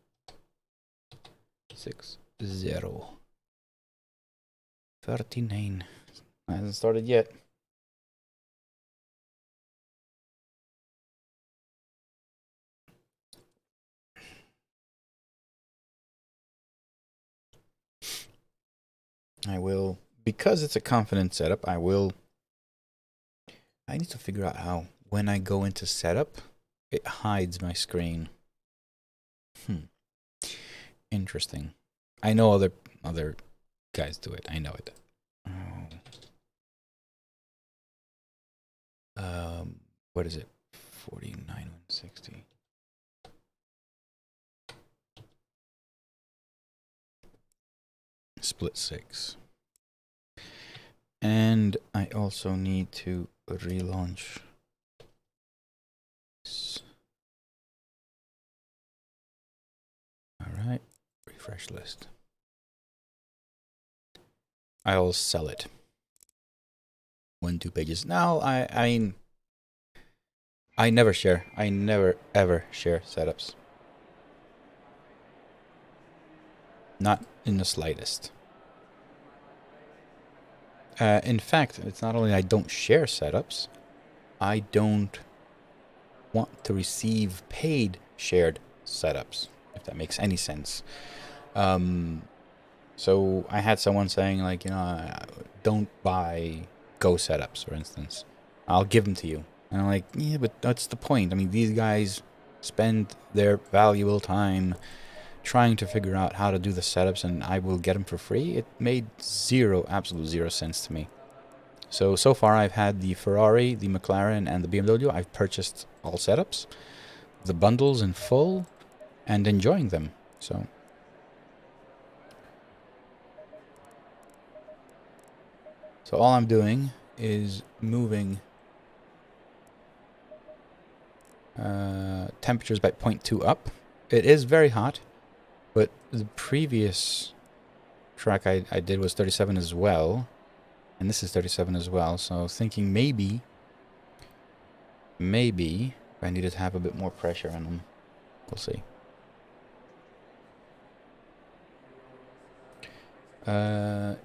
6, 0. 39. Hasn't started yet. I will, because it's a confident setup, I need to figure out how, when I go into setup, it hides my screen. Interesting. I know other guys do it. I know it. What is it? 49, 160. Split 6. And I also need to relaunch. All right, refresh list. I'll sell it. 1-2 pages. Now, I never share. I never ever share setups. Not in the slightest. In fact, it's not only I don't share setups, I don't want to receive paid shared setups, if that makes any sense. So I had someone saying, like, you know, don't buy Go setups, for instance. I'll give them to you. And I'm like, yeah, but that's the point. I mean, these guys spend their valuable time trying to figure out how to do the setups, and I will get them for free. It made absolute zero sense to me. So far I've had the Ferrari, the McLaren, and the BMW. I've purchased all setups, the bundles in full, and enjoying them. So all I'm doing is moving temperatures by 0.2 up. It is very hot, but the previous track I did was 37 as well, and this is 37 as well. So thinking maybe I needed to have a bit more pressure on them. We'll see.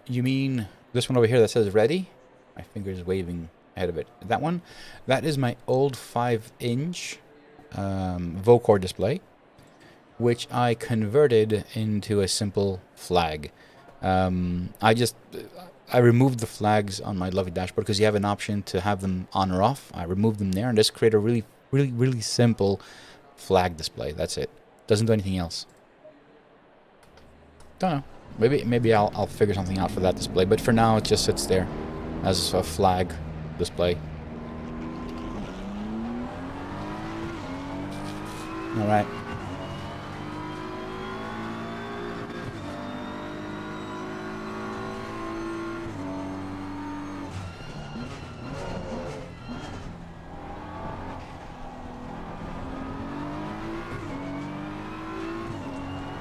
You mean this one over here that says ready? My finger is waving ahead of it. That one? That is my old 5-inch Vocore display, which I converted into a simple flag. I removed the flags on my lovely dashboard because you have an option to have them on or off. I removed them there and just create a really simple flag display. That's it. Doesn't do anything else. Don't know. Maybe I'll figure something out for that display. But for now, it just sits there as a flag display. All right.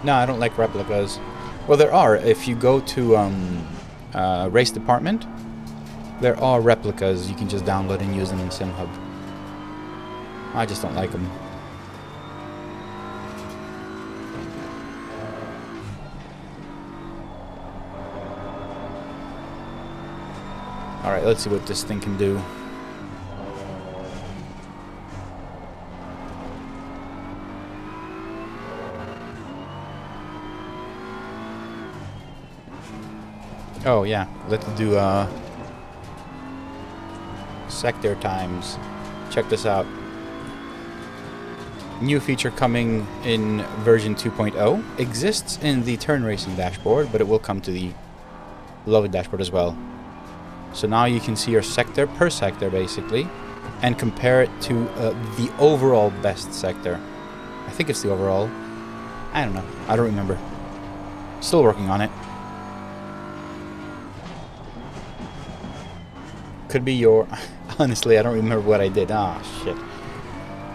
No, I don't like replicas. Well, there are. If you go to race department, there are replicas you can just download and use them in SimHub. I just don't like them. Alright, let's see what this thing can do. Oh yeah, let's do sector times. Check this out. New feature coming in version 2.0. Exists in the turn racing dashboard, but it will come to the beloved dashboard as well. So now you can see your sector per sector basically, and compare it to the overall best sector. I think it's the overall. I don't know. I don't remember. Still working on it. Could be your... Honestly, I don't remember what I did. Ah, shit.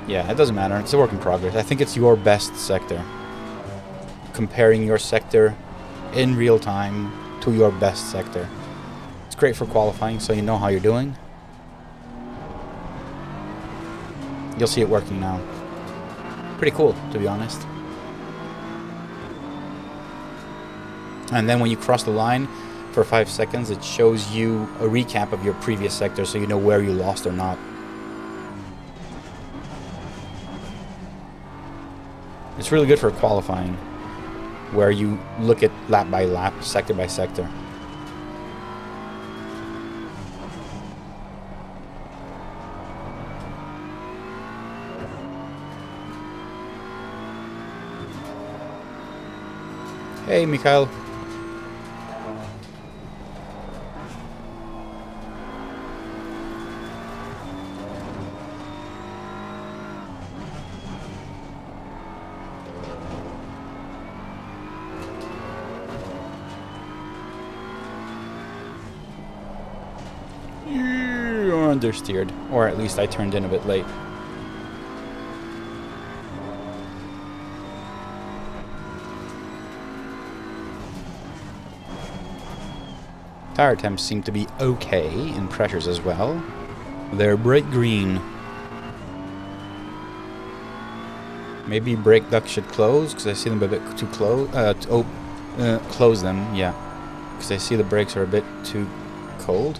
Yeah, it doesn't matter. It's a work in progress. I think it's your best sector. Comparing your sector in real time to your best sector. It's great for qualifying, so you know how you're doing. You'll see it working now. Pretty cool, to be honest. And then when you cross the line for 5 seconds, it shows you a recap of your previous sector, so you know where you lost or not. It's really good for qualifying, where you look at lap by lap, sector by sector. Hey, Mikhail. You're understeered, or at least I turned in a bit late. Tire temps seem to be okay in pressures as well. They're bright green. Maybe brake ducts should close, because I see them a bit too close. Close them, yeah. Because I see the brakes are a bit too cold.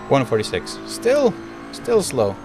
.146. Still slow.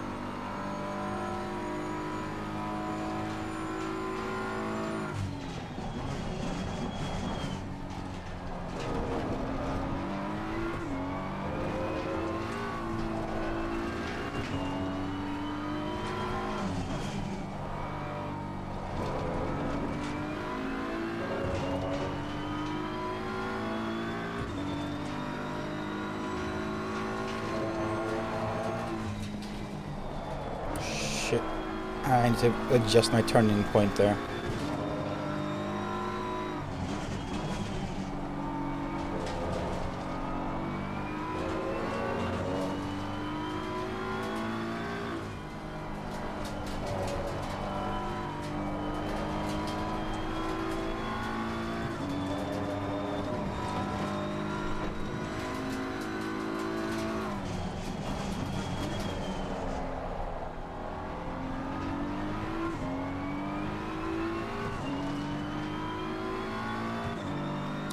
Shit. I need to adjust my turning point there.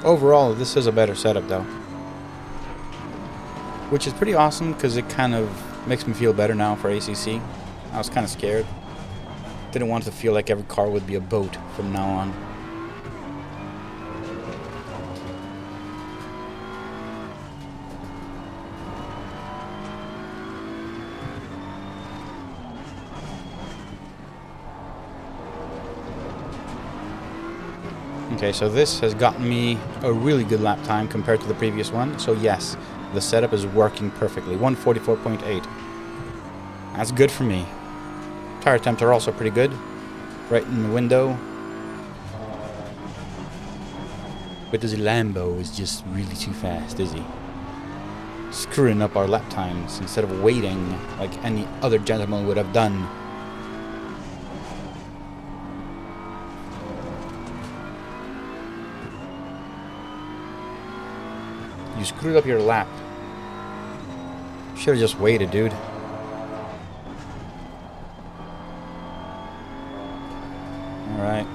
Overall, this is a better setup though. which is pretty awesome because it kind of makes me feel better now for ACC. I was kind of scared. Didn't want it to feel like every car would be a boat from now on. Okay, so this has gotten me a really good lap time compared to the previous one. So yes, the setup is working perfectly. 144.8. That's good for me. Tire temps are also pretty good. Right in the window. But this Lambo is just really too fast, is he? Screwing up our lap times instead of waiting like any other gentleman would have done. You screwed up your lap. Should have just waited, dude. Alright.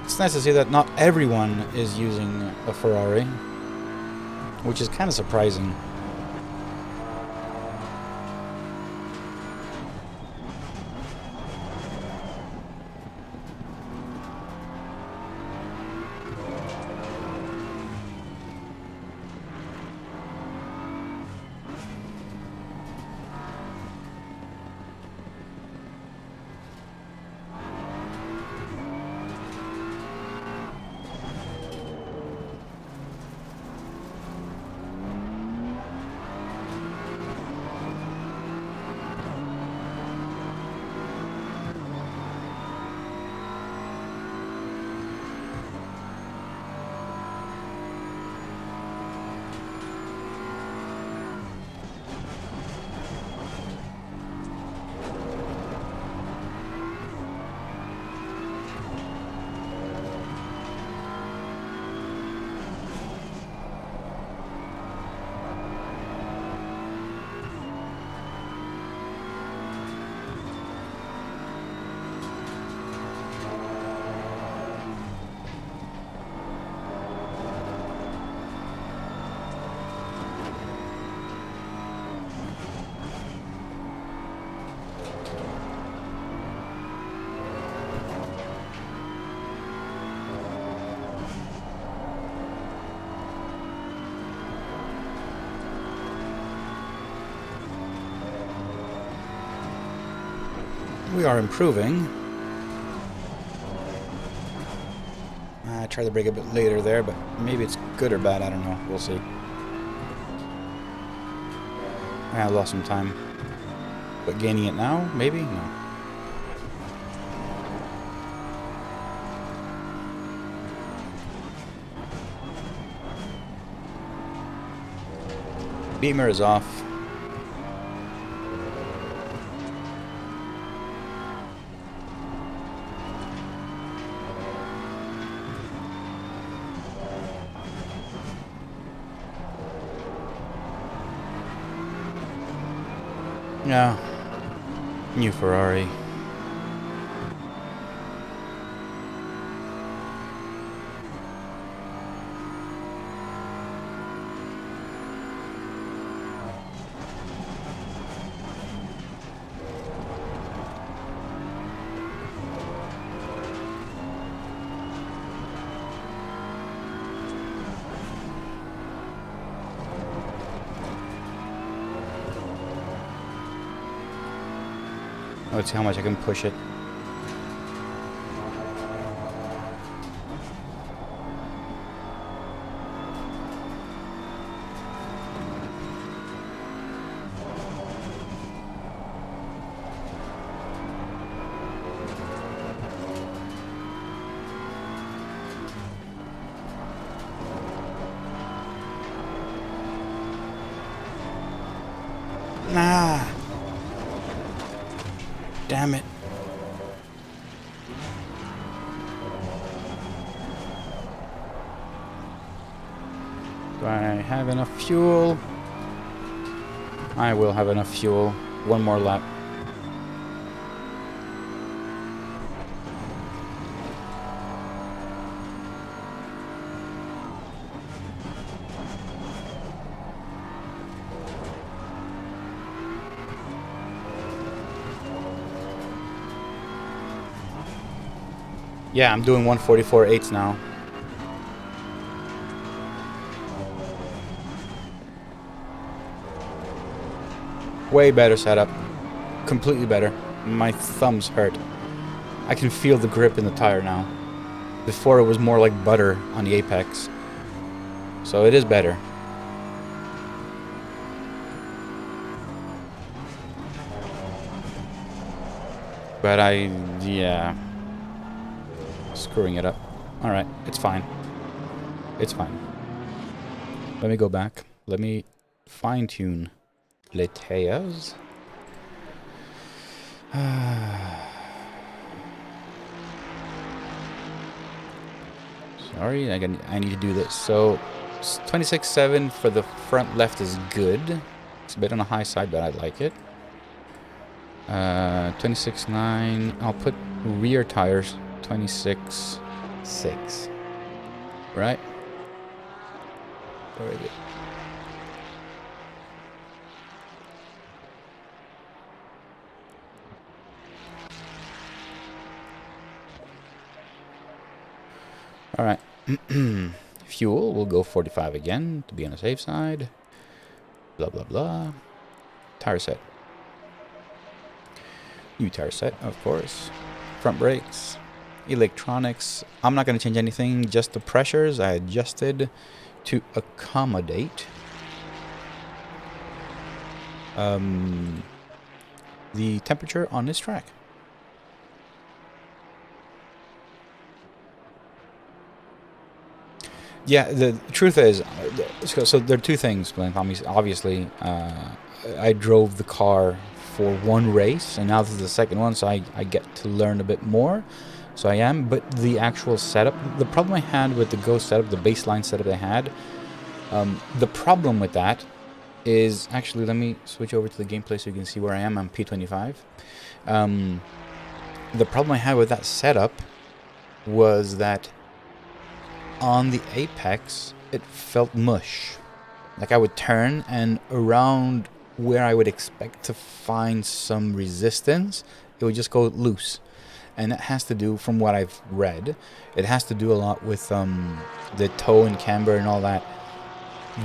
It's nice to see that not everyone is using a Ferrari, which is kind of surprising. We are improving. I tried to brake a bit later there, but maybe it's good or bad, I don't know. We'll see. I lost some time. But gaining it now? Maybe? No. Beamer is off. Yeah, new Ferrari. Let's see how much I can push it. Ah! Damn it. Do I have enough fuel? I will have enough fuel. One more lap. Yeah, I'm doing 144.8s now. Way better setup. Completely better. My thumbs hurt. I can feel the grip in the tire now. Before it was more like butter on the apex. So it is better. But yeah. Screwing it up. Alright, it's fine. It's fine. Let me go back. Let me fine-tune Leteas. Sorry, I need to do this. So 26.7 for the front left is good. It's a bit on the high side, but I like it. 26.9. I'll put rear tires 26.6. Right? Very good. All right. Fuel, we'll go 45 again to be on the safe side. Blah, blah, blah. Tire set. New tire set, of course. Front brakes. Electronics. I'm not going to change anything, just the pressures I adjusted to accommodate the temperature on this track. Yeah, the truth is, so there are two things, Glenn. Obviously, I drove the car for one race, and now this is the second one, so I get to learn a bit more. So I am, but the actual setup, the problem I had with the Ghost setup, the baseline setup I had, the problem with that is, actually, let me switch over to the gameplay so you can see where I am. I'm P25. The problem I had with that setup was that on the apex, it felt mush. Like I would turn, and around where I would expect to find some resistance, it would just go loose. And it has to do, from what I've read, it has to do a lot with the toe and camber and all that.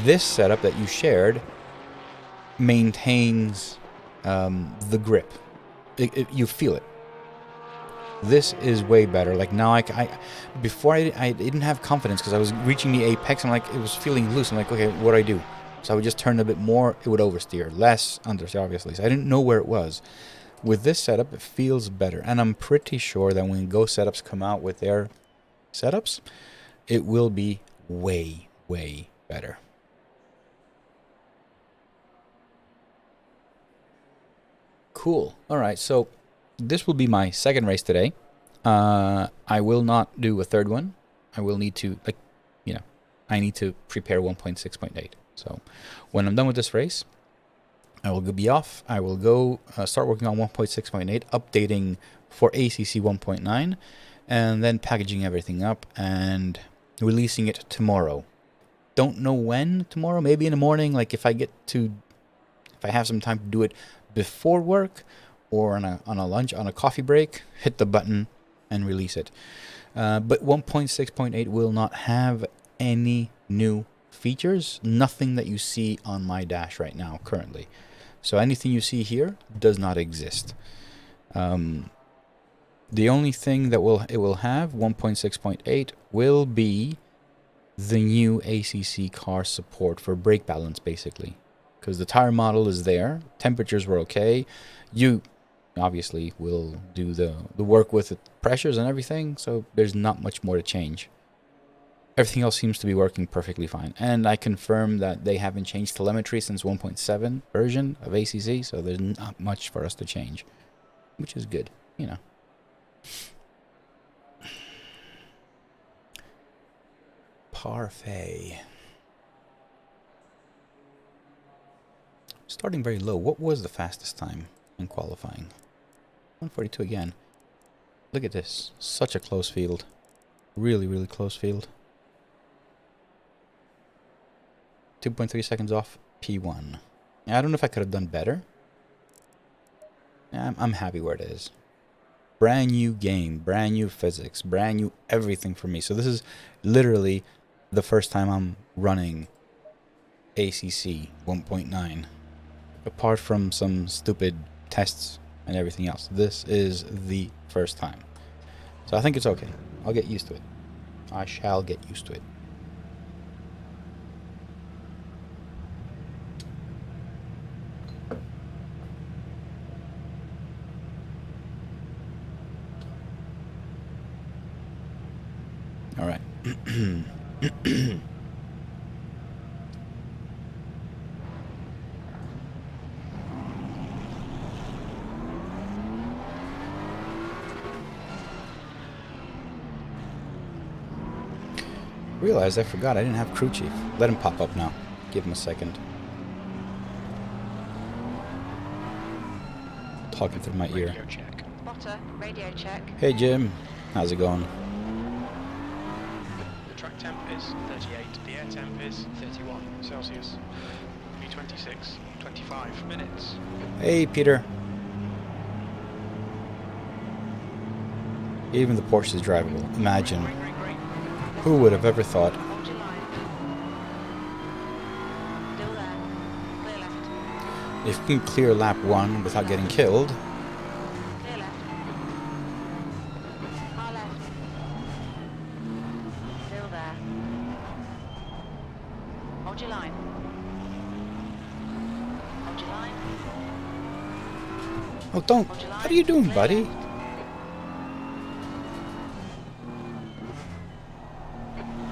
This setup that you shared maintains the grip. You feel it. This is way better. Like now, before I didn't have confidence because I was reaching the apex. I'm like, it was feeling loose. I'm like, okay, what do I do? So I would just turn a bit more. It would oversteer. Less understeer, obviously. So I didn't know where it was. With this setup, it feels better. And I'm pretty sure that when Go setups come out with their setups, it will be way, way better. Cool. All right, so this will be my second race today. I will not do a third one. I will need to, I need to prepare 1.6.8. So when I'm done with this race, I will be off. I will go start working on 1.6.8, updating for ACC 1.9, and then packaging everything up and releasing it tomorrow. Don't know when tomorrow. Maybe in the morning. Like if I have some time to do it before work, or on a lunch, on a coffee break, hit the button and release it. But 1.6.8 will not have any new features. Nothing that you see on my dash right now currently. So anything you see here does not exist. The only thing that it will have, 1.6.8, will be the new ACC car support for brake balance, basically. Because the tire model is there. Temperatures were okay. You obviously will do the work with the pressures and everything, so there's not much more to change. Everything else seems to be working perfectly fine. And I confirm that they haven't changed telemetry since 1.7 version of ACC, so there's not much for us to change, which is good, you know. Parfait. Starting very low. What was the fastest time in qualifying? 142 again. Look at this. Such a close field. Really, really close field. 2.3 seconds off P1. Yeah, I don't know if I could have done better. Yeah, I'm happy where it is. Brand new game, brand new physics, brand new everything for me. So this is literally the first time I'm running ACC 1.9. Apart from some stupid tests and everything else. This is the first time. So I think it's okay. I'll get used to it. I shall get used to it. All right. Realized I forgot I didn't have crew chief. Let him pop up now. Give him a second. Talking through my ear. Radio check. Spotter, radio check. Hey Jim, how's it going? The track temp is 38, the air temp is 31 Celsius. V26, 25 minutes. Hey Peter. Even the Porsche is drivable. Imagine. Green. Who would have ever thought? Hold your line. Still there. Clear left. If you can clear lap 1 without getting killed, Clear left. Far left. Still there. Hold your line. Hold your line. oh don't. Hold your line. What are you doing, Clear buddy? left.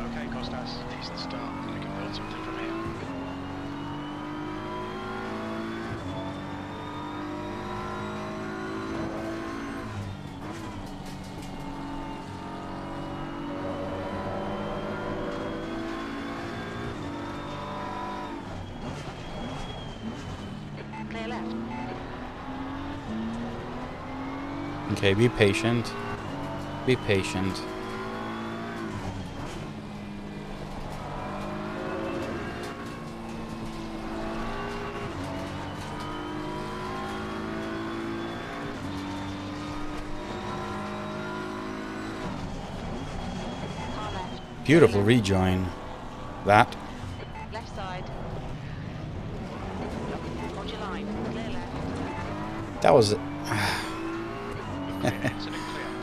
Okay, Costas, decent start. We can build something from here. Clear left. Okay, be patient. Be patient. Far left. Beautiful rejoin. That. Left side. Hold your line. Clear left. That was it.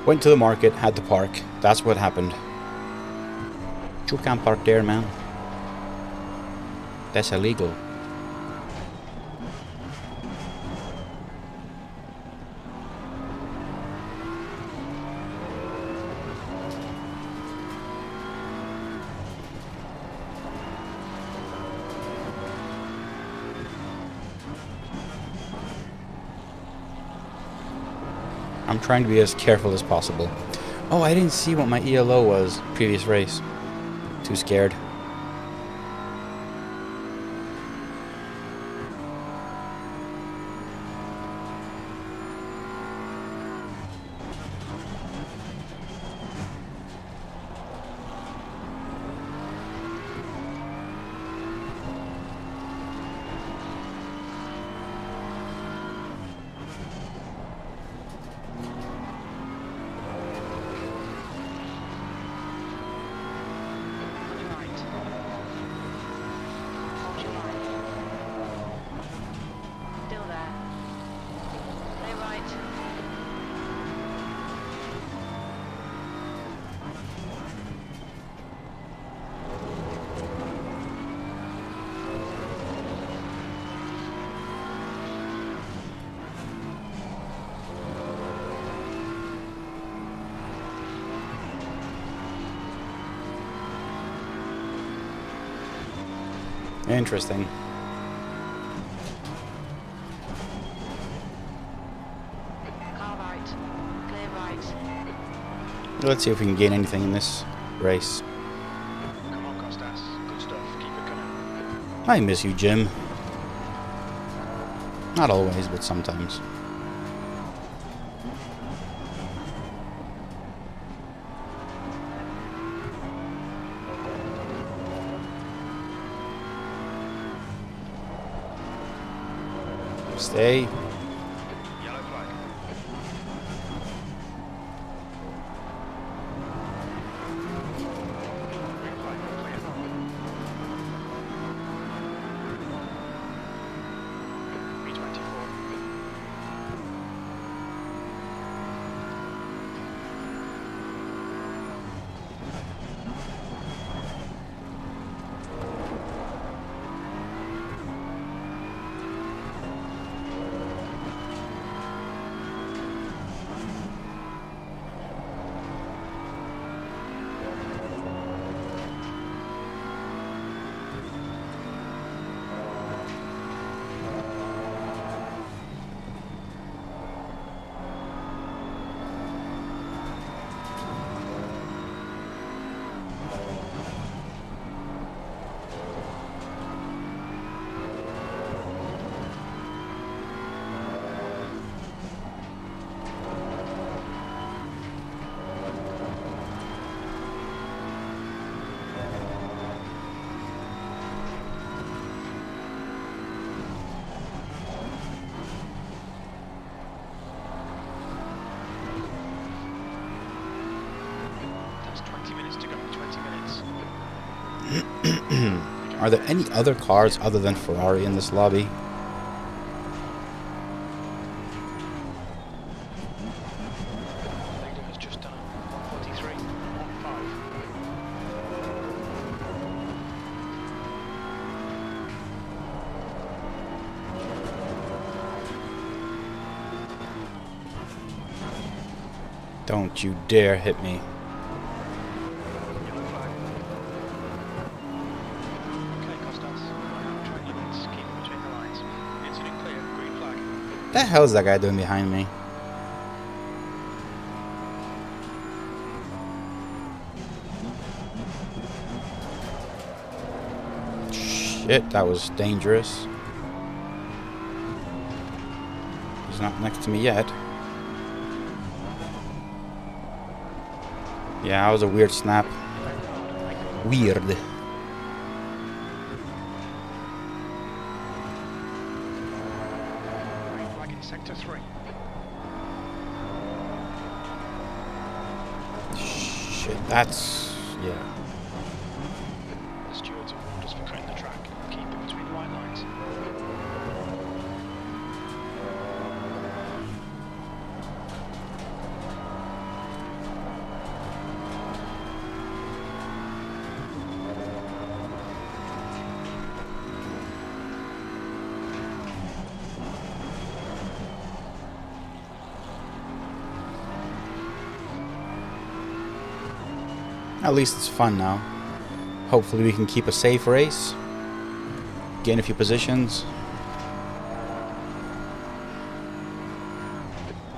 Went to the market, had to park. That's what happened. You can't park there, man. That's illegal. I'm trying to be as careful as possible. Oh, I didn't see what my ELO was previous race. Too scared. On your right. Interesting. Car right. Clear right. Let's see if we can gain anything in this race. Come on, Costas. Good stuff. Keep it coming. I miss you, Jim. Not always, but sometimes. Stay. Yellow flag. Green flag. Clear. B24. That's 20 minutes to go. 20 minutes. Are there any other cars other than Ferrari in this lobby? Leader has just done a 1:45. Don't you dare hit me. Yellow flag. Okay, Costas. 20 minutes. Keep it between the lines. Incident clear. Green flag. What the hell is that guy doing behind me? Shit, that was dangerous. He's not next to me yet. Yeah, that was a weird snap. Weird. Green flag in sector 3. Shit, that's... yeah. The stewards have warned us for cutting the track. Keep it between the white lines. At least it's fun now. Hopefully we can keep a safe race. Gain a few positions.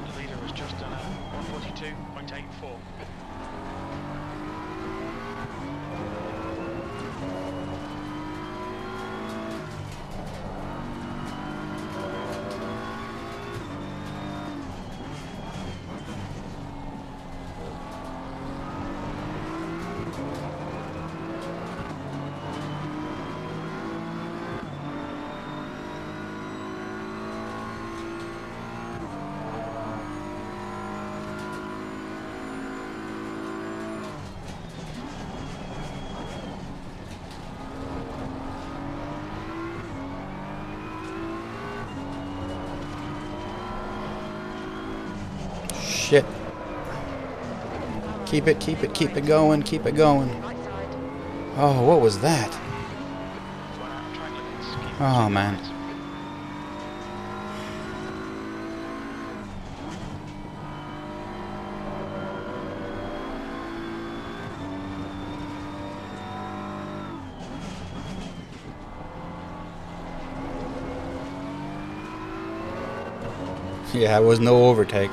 The leader has just done a 1:42.84. Shit. Keep it going, keep it going. Right side. Oh, what was that? One out of track limits. Keep it Oh, between the man. lines. Yeah, it was no overtake.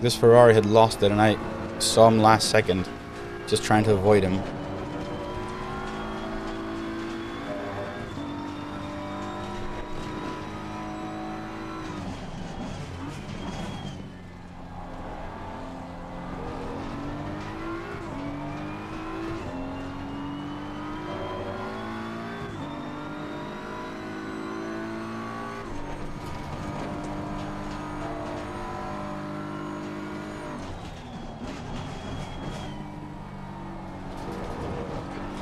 This Ferrari had lost it and I saw him last second, just trying to avoid him.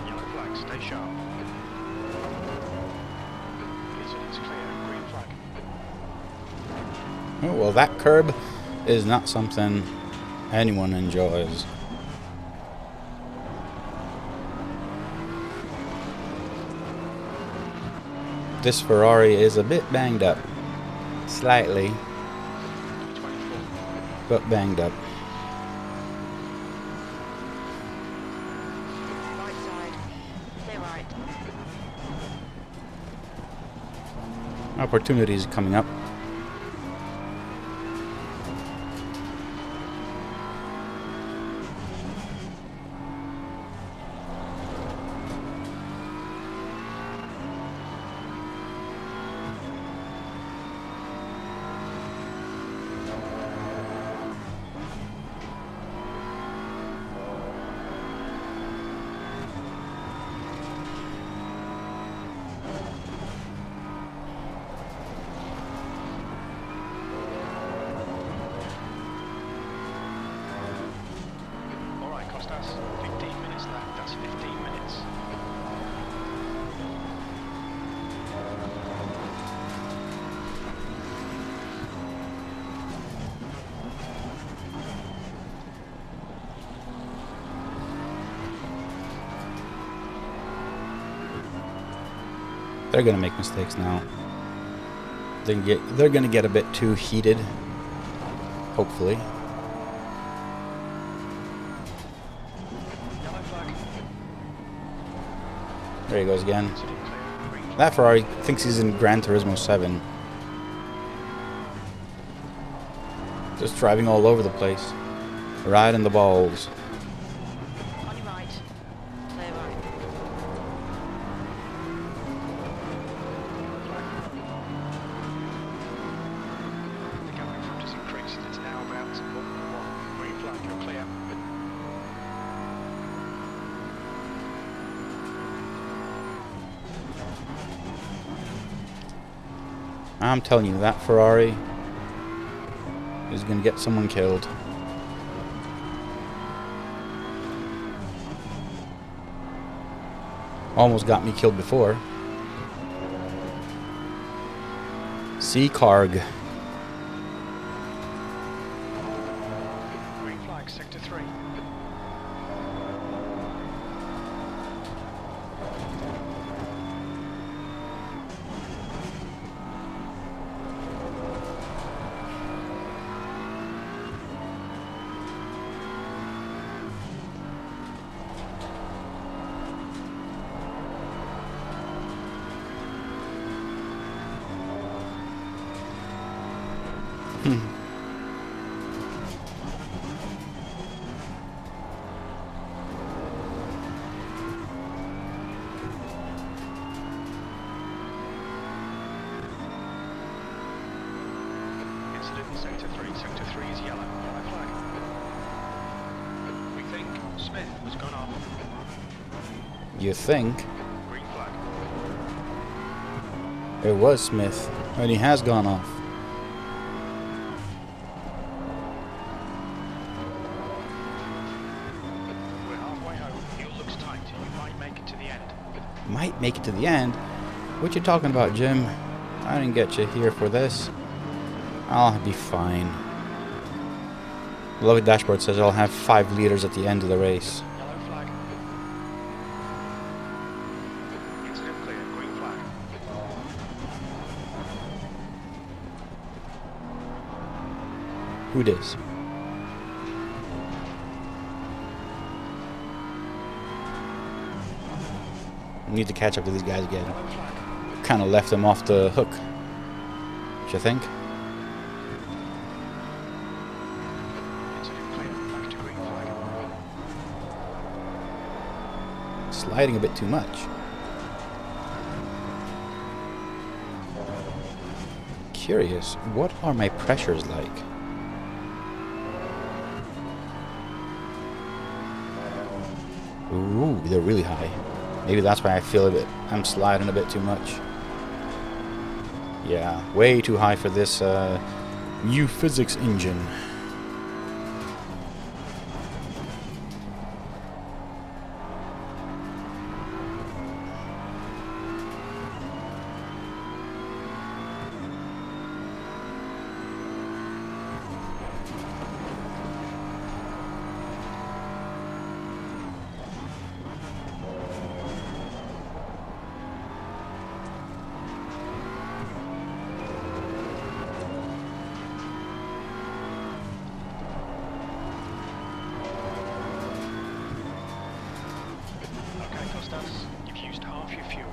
Yellow flag, stay sharp. It's clear, green flag. Oh, well, that curb is not something anyone enjoys. This Ferrari is a bit banged up. Slightly, 24. but banged up. Right side. Clear right. Opportunities coming up. Alright, Costas, 15 minutes left, that's 15 minutes. They're gonna make mistakes now. They're gonna get a bit too heated. Hopefully. Yellow flag. There he goes again. Incident clear, green flag. That Ferrari thinks he's in Gran Turismo 7. Just driving all over the place. Right in the balls. On your right. Clear right. The gap in front has increased, it's now about 1.1. Green flag, you're clear. I'm telling you, that Ferrari is gonna get someone killed. Almost got me killed before. C-Carg. Green flag, sector 3. Incident sector 3. Sector 3 is yellow. Yellow flag. We think Smith has gone off. You think? Green flag. It was Smith, and he has gone off. We're halfway home. Fuel looks tight. You might make it to the end. Might make it to the end? What you talking about, Jim? I didn't get you here for this. I'll be fine. Lovely Dashboard says I'll have 5 liters at the end of the race. Yellow flag. Incident clear. Green flag. Who dis? Need to catch up to these guys again. Yellow flag. Kind of left them off the hook. What you think? sliding a bit too much. Curious, what are my pressures like? Ooh, they're really high. Maybe that's why I feel I'm sliding a bit too much. Yeah, way too high for this new physics engine. You've used half your fuel.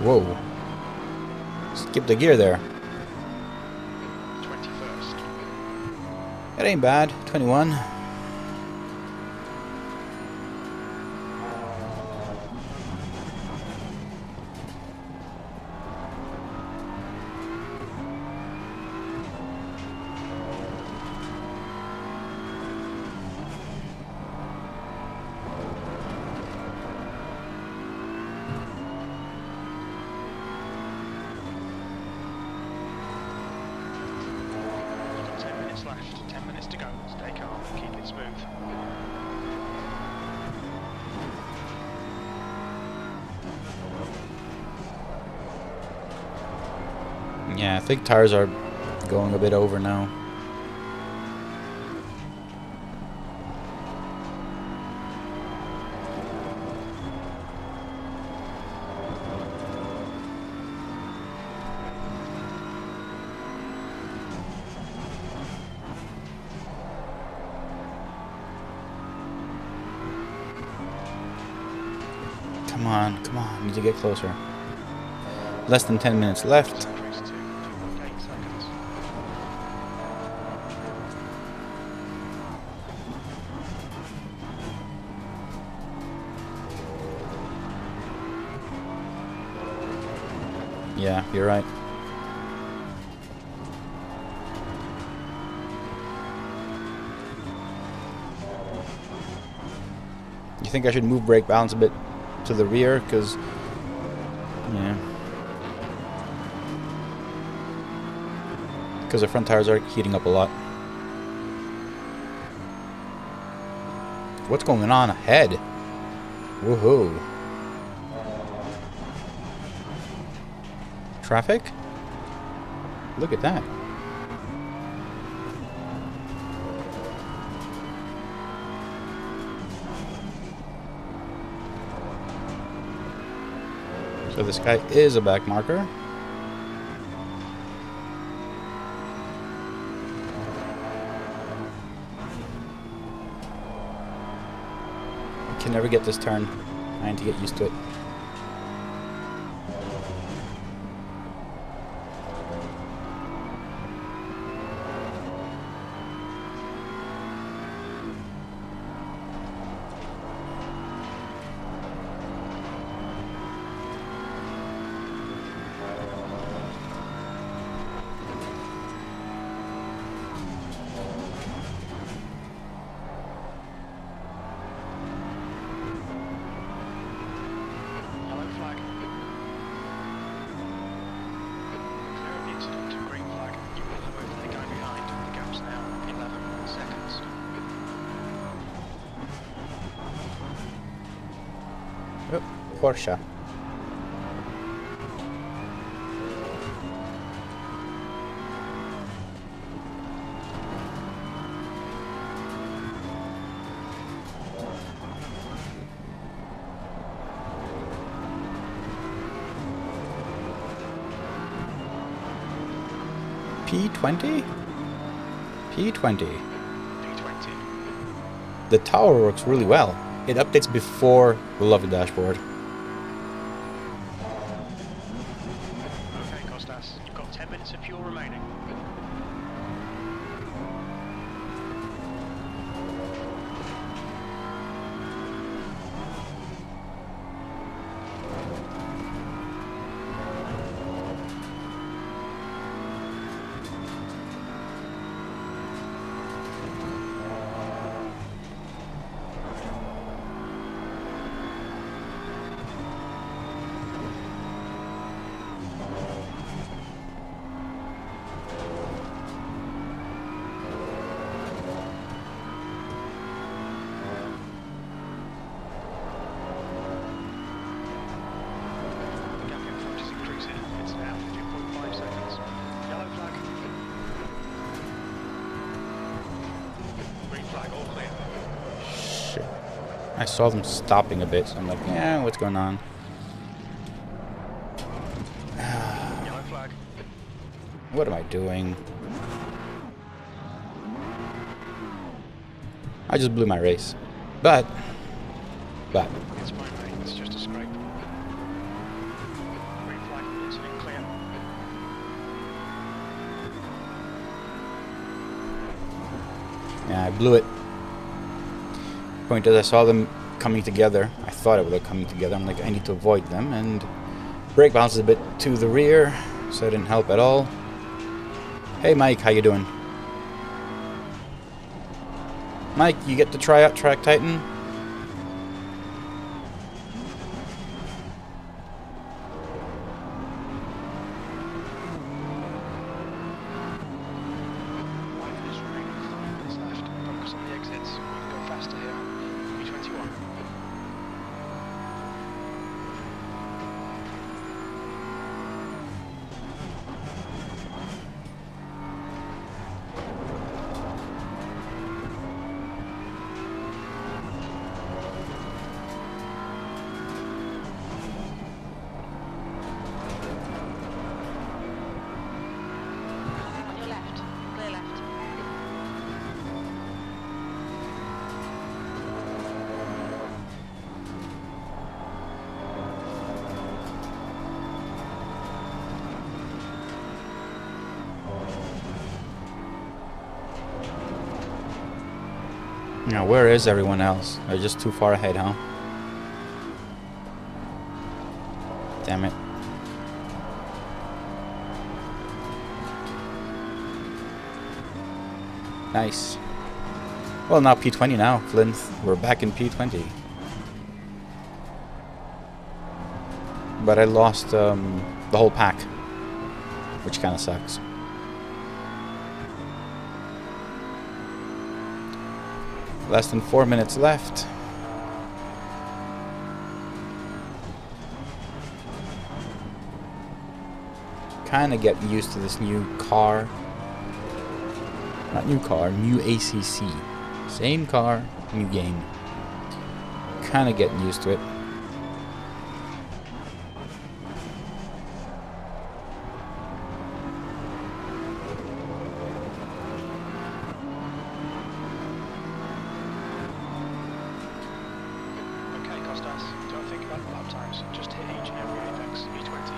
Whoa. Skip the gear there. 21st. It ain't bad. 21. Left, 10 minutes to go. Stay calm, keep it smooth. Yeah, I think tires are going a bit over now. Come on, come on, need to get closer. Less than 10 minutes left. Increase to 2.8 seconds. Yeah, you're right. You think I should move brake balance a bit to the rear? Because, yeah. Because the front tires are heating up a lot. What's going on ahead? Woohoo. Traffic? Look at that. So this guy is a back marker. I can never get this turn. I need to get used to it. Oh, Porsche. P20? P20. The tower works really well. It updates before the lovely dashboard. Okay, Kostas, you've got 10 minutes of fuel remaining. I saw them stopping a bit, so I'm like, yeah, what's going on? Yellow flag. What am I doing? I just blew my race. But It's fine, mate. It's just a scrape. Green flag. Incident clear. yeah, I blew it. Point is, I saw them coming together. I thought it was coming together. I'm like, I need to avoid them, and brake balance is a bit to the rear, so it didn't help at all. Hey, Mike, how you doing? Mike, you get to try out Track Titan? Life is remaining 5 minutes left. Focus on the exits. We can go faster here. B21. On your left. Clear left. Now, where is everyone else? They're just too far ahead, huh? Damn it. Nice. Well, now P20 now, Flynn. We're back in P20. But I lost the whole pack, which kind of sucks. Less than 4 minutes left. Kind of get used to this new car. Not new car, new ACC. Same car, new game. Kind of getting used to it. Okay, Costas. Don't think about the lap times. Just hit each and every apex. B20.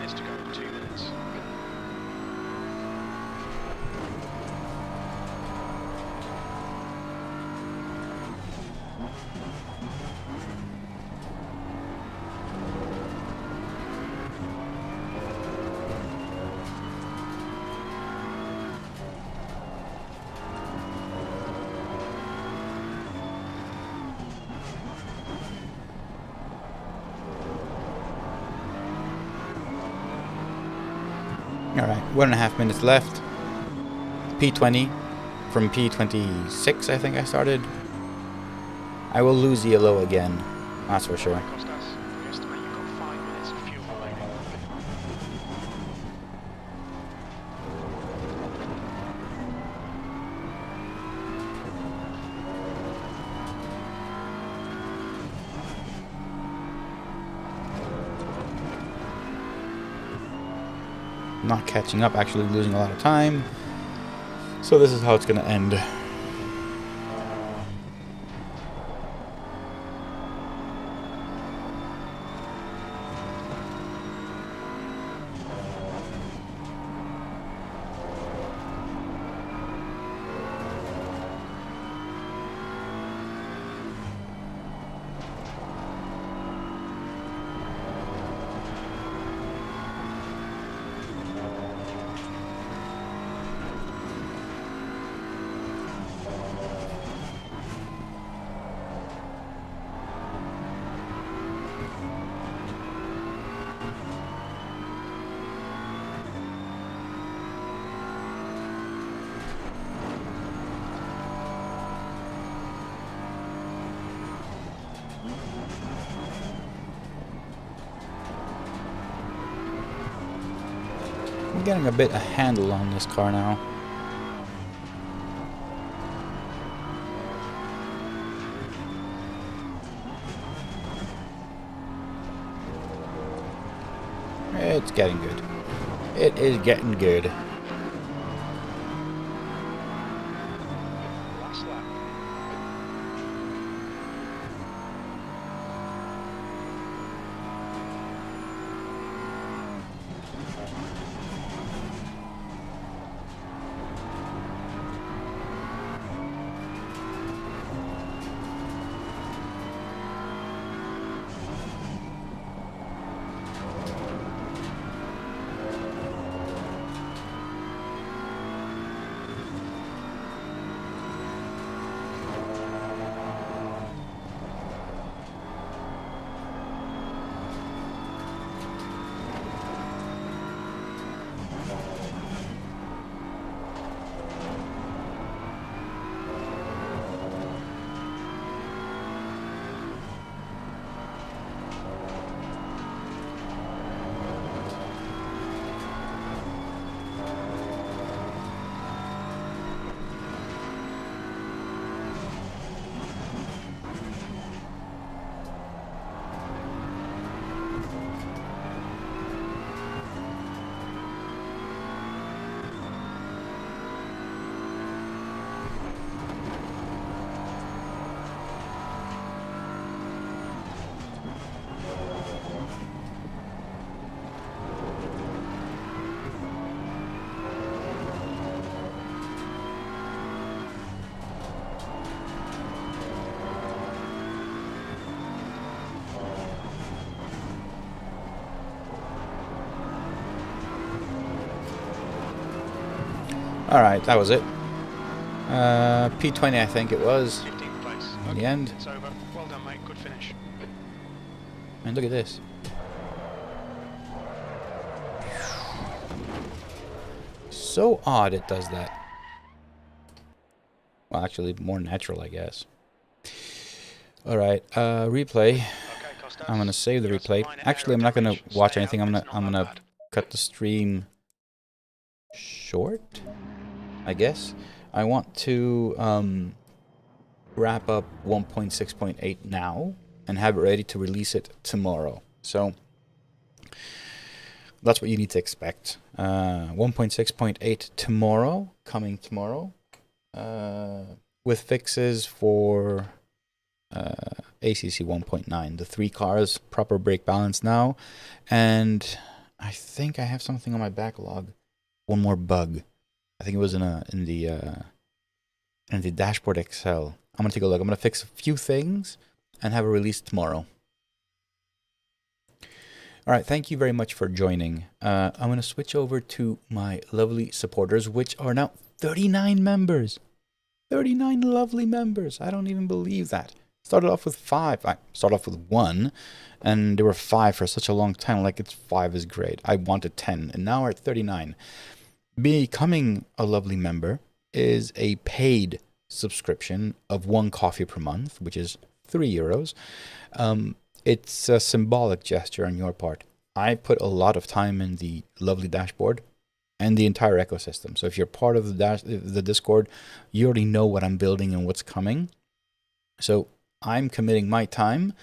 To go, 2 minutes. Alright, 1.5 minutes left. P20 from P26, I think I started. I will lose yellow again, that's for sure. Costas, we estimate you've got 5 minutes of fuel remaining. Not catching up, actually losing a lot of time. So this is how it's gonna end. I'm getting a bit of handle on this car now. It's getting good. It is getting good. Last lap. Alright, that was it. P20 I think it was. 15th place. In the end. It's over. Well done, mate. Good finish. And look at this. So odd it does that. Well, actually, more natural, I guess. Alright, replay. Okay, Costas. I'm gonna save the Give us a replay. minor Actually, I'm aero not gonna damage. watch Stay anything. out, I'm it's gonna not that bad. cut the stream short, I guess. I want to wrap up 1.6.8 now and have it ready to release it tomorrow. So that's what you need to expect. 1.6.8 tomorrow, coming tomorrow, with fixes for ACC 1.9, the 3 cars, proper brake balance now, and I think I have something on my backlog. One more bug. I think it was in the dashboard Excel. I'm gonna take a look. I'm gonna fix a few things and have a release tomorrow. All right, thank you very much for joining. I'm gonna switch over to my lovely supporters, which are now 39 members. 39 lovely members. I don't even believe that. Started off with 5. I started off with 1, and there were 5 for such a long time. Like, 5 is great. I wanted 10, and now we're at 39. Becoming a lovely member is a paid subscription of 1 coffee per month, which is €3. It's a symbolic gesture on your part. I put a lot of time in the lovely dashboard and the entire ecosystem. So if you're part of the Discord, you already know what I'm building and what's coming. So I'm committing my time,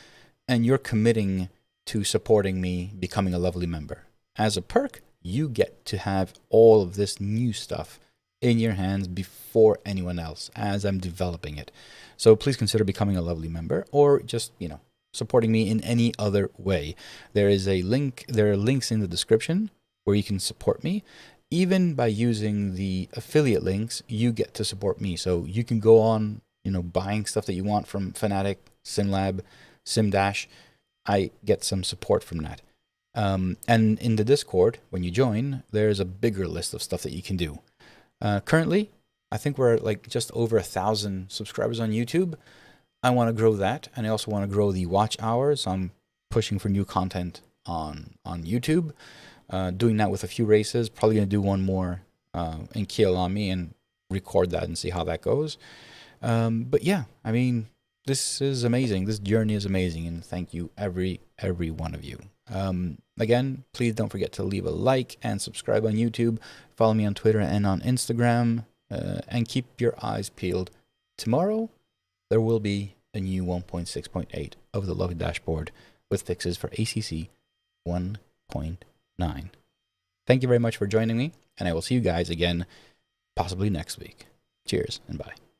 and you're committing to supporting me becoming a lovely member. As a perk, you get to have all of this new stuff in your hands before anyone else as I'm developing it. So please consider becoming a Lovely member, or just, you know, supporting me in any other way. There is a link, there are links in the description where you can support me. Even by using the affiliate links, you get to support me. So you can go on, you know, buying stuff that you want from Fanatec, SimLab, SimDash. I get some support from that. And in the Discord, when you join, there's a bigger list of stuff that you can do. Currently, I think we're at like just over 1,000 subscribers on YouTube. I want to grow that, and I also want to grow the watch hours. I'm pushing for new content on YouTube, doing that with a few races. Probably going to do one more in Kyalami and record that and see how that goes. But yeah, I mean, this is amazing. This journey is amazing, and thank you every one of you. Again, please don't forget to leave a like and subscribe on YouTube. Follow me on Twitter and on Instagram, and keep your eyes peeled. Tomorrow, there will be a new 1.6.8 of the Lovely dashboard with fixes for ACC 1.9. Thank you very much for joining me, and I will see you guys again possibly next week. Cheers and bye.